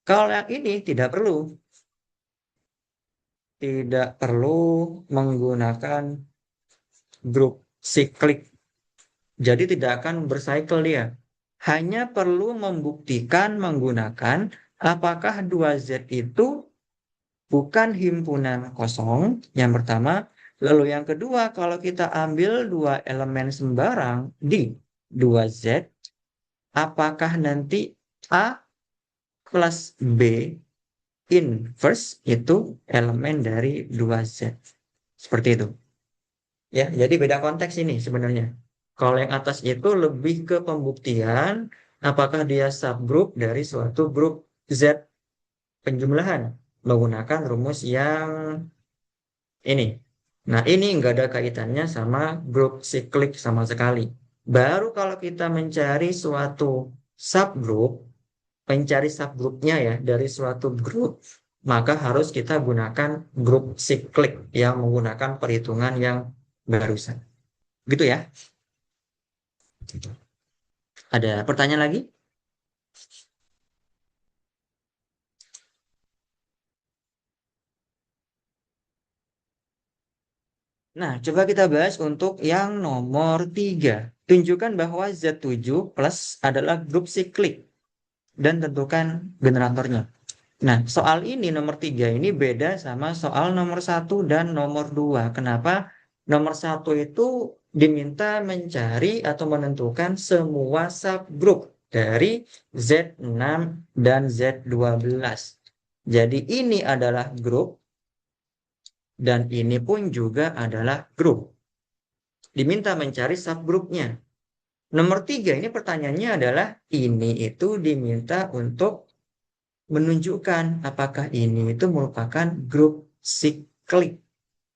Kalau yang ini tidak perlu menggunakan grup siklik. Jadi tidak akan bercycle dia. Hanya perlu membuktikan menggunakan apakah 2Z itu bukan himpunan kosong, yang pertama. Lalu yang kedua, kalau kita ambil 2 elemen sembarang di 2Z, apakah nanti A plus B inverse itu elemen dari 2Z. Seperti itu. Ya, jadi beda konteks ini sebenarnya. Kalau yang atas itu lebih ke pembuktian apakah dia subgroup dari suatu grup Z penjumlahan menggunakan rumus yang ini. Nah, ini nggak ada kaitannya sama grup siklik sama sekali. Baru kalau kita mencari suatu subgroup, mencari subgrupnya ya dari suatu grup, maka harus kita gunakan grup siklik yang menggunakan perhitungan yang barusan. Gitu ya. Ada pertanyaan lagi? Nah, coba kita bahas untuk yang nomor 3. Tunjukkan bahwa Z7 plus adalah grup siklik dan tentukan generatornya. Nah, soal ini nomor 3 ini beda sama soal nomor 1 dan nomor 2. Kenapa? Nomor 1 itu diminta mencari atau menentukan semua subgroup dari Z6 dan Z12. Jadi ini adalah grup dan ini pun juga adalah grup. Diminta mencari subgrupnya. Nomor 3 ini pertanyaannya adalah ini itu diminta untuk menunjukkan apakah ini itu merupakan grup siklik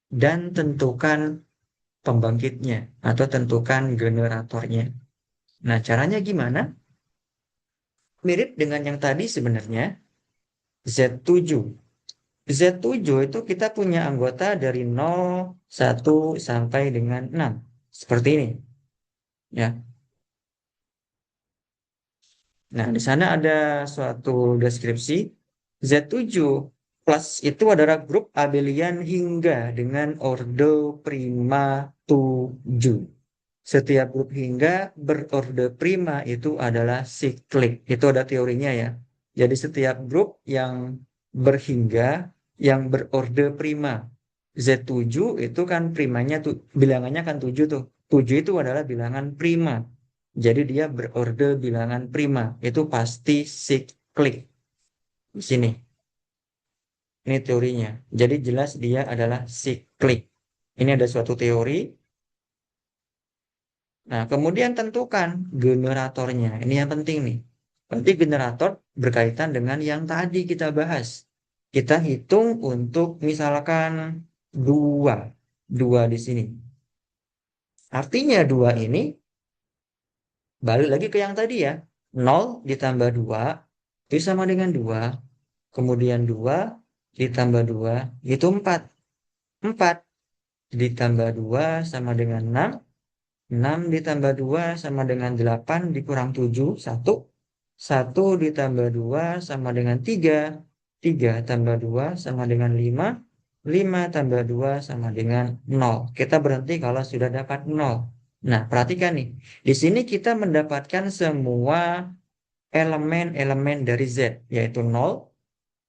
dan tentukan pembangkitnya atau tentukan generatornya. Nah, caranya gimana? Mirip dengan yang tadi sebenarnya. Z7. Z7 itu kita punya anggota dari 0, 1 sampai dengan 6. Seperti ini. Ya. Nah, di sana ada suatu deskripsi. Z7 plus itu adalah grup abelian hingga dengan orde prima 7. Setiap grup hingga berorde prima itu adalah siklik. Itu ada teorinya ya. Jadi setiap grup yang berhingga, yang berorde prima. Z7 itu kan primanya tuh, bilangannya kan 7 tuh. 7 itu adalah bilangan prima. Jadi dia berorde bilangan prima. Itu pasti siklik. Di sini. Ini teorinya. Jadi jelas dia adalah siklik. Ini ada suatu teori. Nah, kemudian tentukan generatornya. Ini yang penting nih. Berarti generator berkaitan dengan yang tadi kita bahas. Kita hitung untuk misalkan 2. 2 di sini. Artinya 2 ini balik lagi ke yang tadi ya. 0 ditambah 2 itu sama dengan 2. Kemudian 2 ditambah 2 itu 4. 4 ditambah 2 sama dengan 6. 6 ditambah 2 sama dengan 8 dikurang 7, 1. 1 ditambah 2 sama dengan 3. 3 tambah 2 sama dengan 5. 5 tambah 2 sama dengan 0. Kita berhenti kalau sudah dapat 0. Nah, perhatikan nih. Di sini kita mendapatkan semua elemen-elemen dari Z, yaitu 0,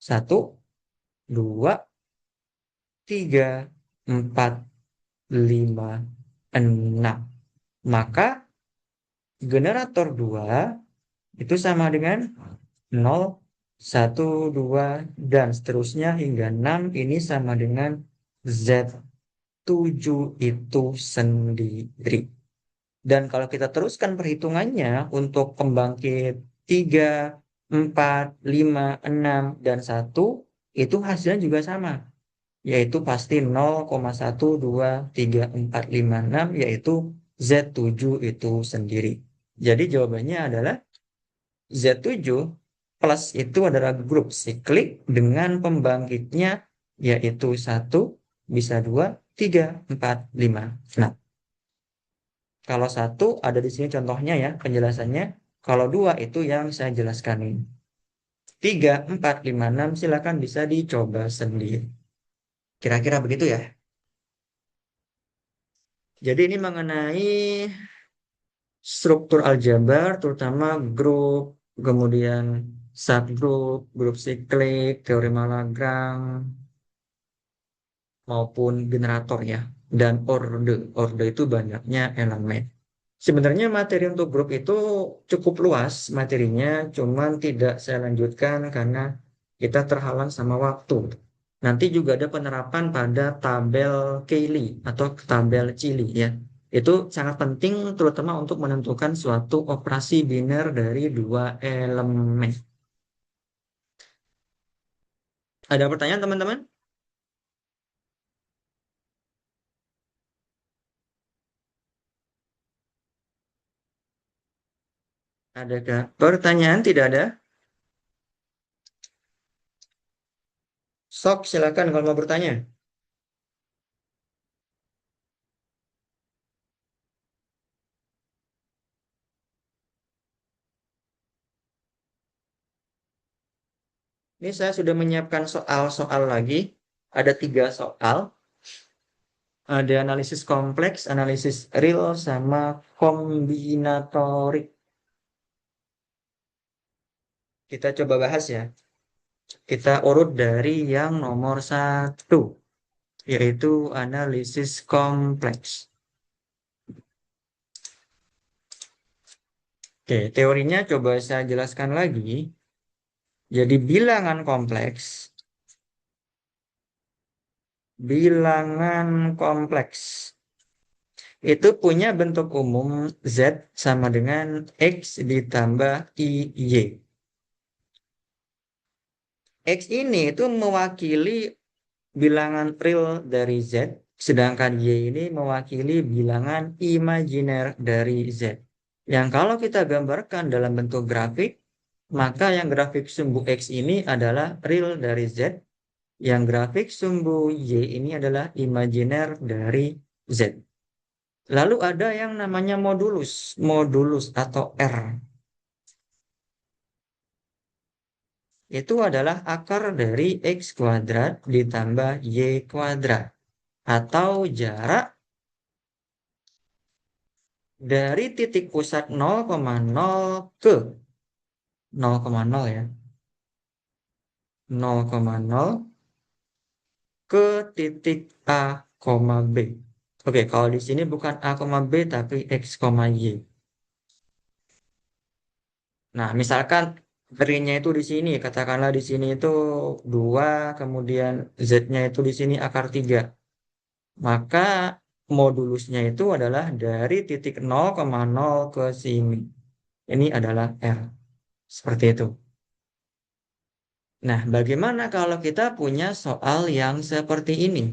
1, 2, 3, 4, 5, 6. Maka generator 2 itu sama dengan 0, 1, 2, dan seterusnya hingga 6 ini sama dengan Z7 itu sendiri. Dan kalau kita teruskan perhitungannya untuk pembangkit 3, 4, 5, 6, dan 1, itu hasilnya juga sama. yaitu pasti 0,12346 yaitu Z7 itu sendiri. Jadi jawabannya adalah Z7 plus itu adalah grup siklik dengan pembangkitnya yaitu 1, bisa 2, 3, 4, 5. Nah, kalau 1 ada di sini contohnya ya penjelasannya. Kalau 2 itu yang saya jelaskan ini. 3, 4, 5, 6 silakan bisa dicoba sendiri. Kira-kira begitu ya. Jadi ini mengenai struktur aljabar, terutama grup, kemudian subgrup, grup siklik, teorema Lagrange, maupun generator ya. Dan orde. Orde itu banyaknya elemen. Sebenarnya materi untuk grup itu cukup luas materinya, cuman tidak saya lanjutkan karena kita terhalang sama waktu. Nanti juga ada penerapan pada tabel Cayley atau tabel Chili ya. Itu sangat penting terutama untuk menentukan suatu operasi biner dari dua elemen. Ada pertanyaan teman-teman? Adakah pertanyaan? Tidak ada? Sok silakan kalau mau bertanya. Ini saya sudah menyiapkan soal-soal lagi. Ada 3 soal. Ada analisis kompleks, analisis real, sama kombinatorik. Kita coba bahas ya. Kita urut dari yang nomor 1, yaitu analisis kompleks. Oke, teorinya coba saya jelaskan lagi. Jadi bilangan kompleks itu punya bentuk umum Z sama dengan X ditambah IY. X ini itu mewakili bilangan real dari Z, sedangkan Y ini mewakili bilangan imajiner dari Z. Yang kalau kita gambarkan dalam bentuk grafik, maka yang grafik sumbu X ini adalah real dari Z, yang grafik sumbu Y ini adalah imajiner dari Z. Lalu ada yang namanya modulus atau R. Itu adalah akar dari X kuadrat ditambah Y kuadrat. Atau jarak dari titik pusat 0,0 ke 0,0 ya. 0,0 ke titik A, B. Oke, kalau di sini bukan A, B tapi X, Y. Nah, misalkan ringnya itu di sini, katakanlah di sini itu 2, kemudian Z-nya itu di sini akar 3. Maka modulusnya itu adalah dari titik 0,0 ke sini. Ini adalah R. Seperti itu. Nah, bagaimana kalau kita punya soal yang seperti ini?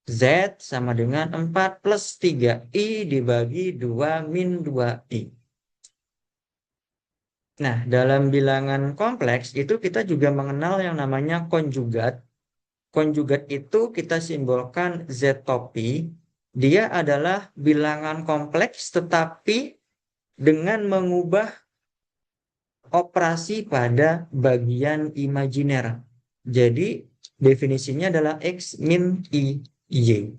Z sama dengan 4 plus 3I dibagi 2 min 2I. Nah, dalam bilangan kompleks itu kita juga mengenal yang namanya konjugat. Konjugat itu kita simbolkan Z topi. Dia adalah bilangan kompleks tetapi dengan mengubah operasi pada bagian imajiner. Jadi definisinya adalah X min I Y.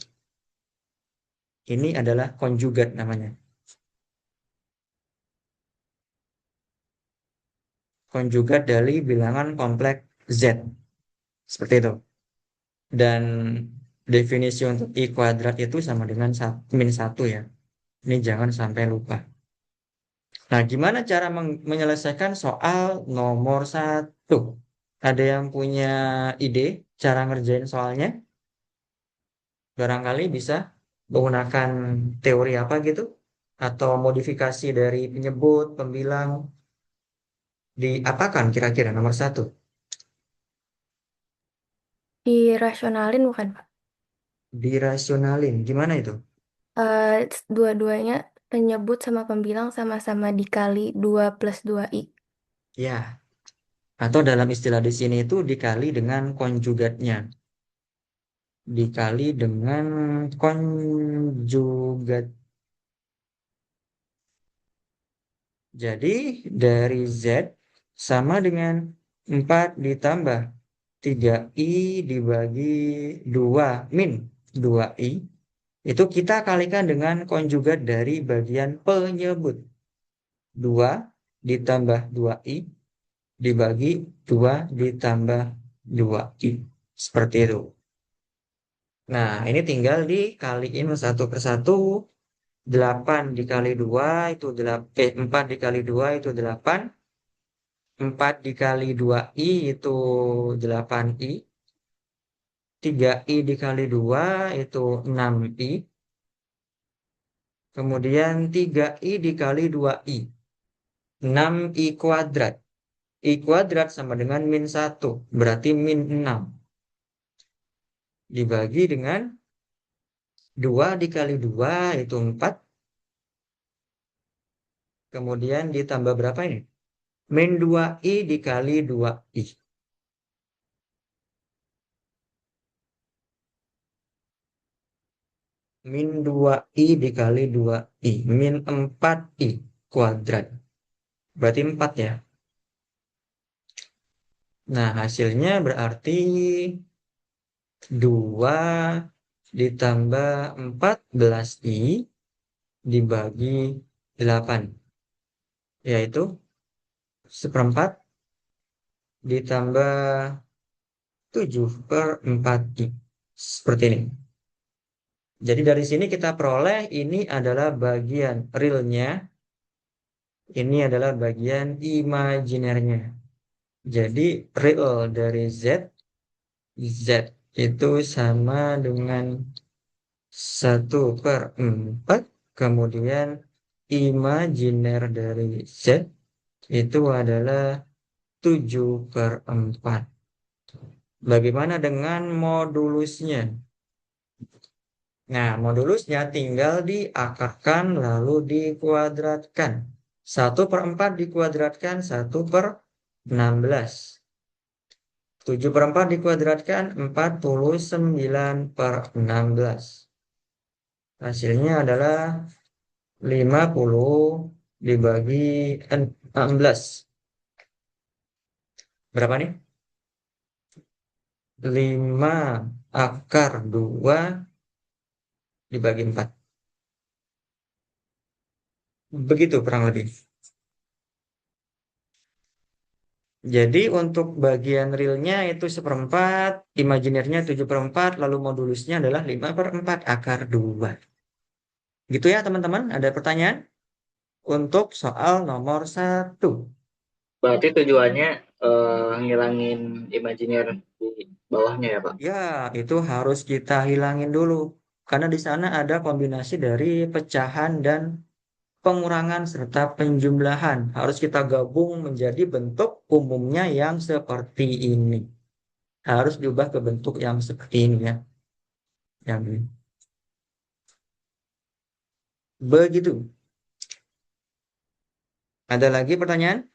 Ini adalah konjugat namanya. Konjugat dari bilangan kompleks Z. Seperti itu. Dan definisi untuk I kuadrat itu sama dengan min 1 ya. Ini jangan sampai lupa. Nah, gimana cara menyelesaikan soal nomor 1? Ada yang punya ide cara ngerjain soalnya? Barangkali bisa menggunakan teori apa gitu? Atau modifikasi dari penyebut, pembilang, diapakan kira-kira nomor 1? Dirasionalin bukan, Pak? Dirasionalin. Gimana itu? Dua-duanya penyebut sama pembilang sama-sama dikali 2 plus 2i. Ya, atau dalam istilah di sini itu dikali dengan konjugatnya. Dikali dengan konjugat. Jadi dari Z sama dengan 4 ditambah 3i dibagi 2 min 2i. Itu kita kalikan dengan konjugat dari bagian penyebut. 2 ditambah 2i dibagi 2 ditambah 2i. Seperti itu. Nah, ini tinggal dikaliin satu per satu. 8 dikali 2 itu 8, 4 dikali 2 itu 8. 4 dikali 2i itu 8i. 3i dikali 2 itu 6i. Kemudian 3i dikali 2i. 6i kuadrat. I kuadrat sama dengan min 1. Berarti min 6. Dibagi dengan 2 dikali 2 itu 4. Kemudian ditambah berapa ini? Min 2i dikali 2i. Min 2i dikali 2i. Min 4i kuadrat. Berarti 4 ya. Nah, hasilnya berarti 2 ditambah 14i dibagi 8. Yaitu seperempat ditambah 7 per 4i. Seperti ini. Jadi dari sini kita peroleh ini adalah bagian realnya. Ini adalah bagian imajinernya. Jadi real dari Z itu sama dengan 1/4. Kemudian imajiner dari Z itu adalah 7/4. Bagaimana dengan modulusnya? Nah, modulusnya tinggal diakarkan lalu dikuadratkan. 1/4 dikuadratkan 1/16. 7/4 dikuadratkan 49/16. Hasilnya adalah 50 dibagi 16. Berapa nih? 5/2 dibagi 4. Begitu kurang lebih. Jadi untuk bagian realnya itu 1/4, imajinernya 7/4, lalu modulusnya adalah 5/4 akar 2. Gitu ya teman-teman, ada pertanyaan? Untuk soal nomor 1. Berarti tujuannya ngilangin imajiner di bawahnya ya, Pak? Ya, itu harus kita hilangin dulu. Karena di sana ada kombinasi dari pecahan dan pengurangan serta penjumlahan. Harus kita gabung menjadi bentuk umumnya yang seperti ini. Harus diubah ke bentuk yang seperti ini ya. Yang ini. Begitu. Ada lagi pertanyaan?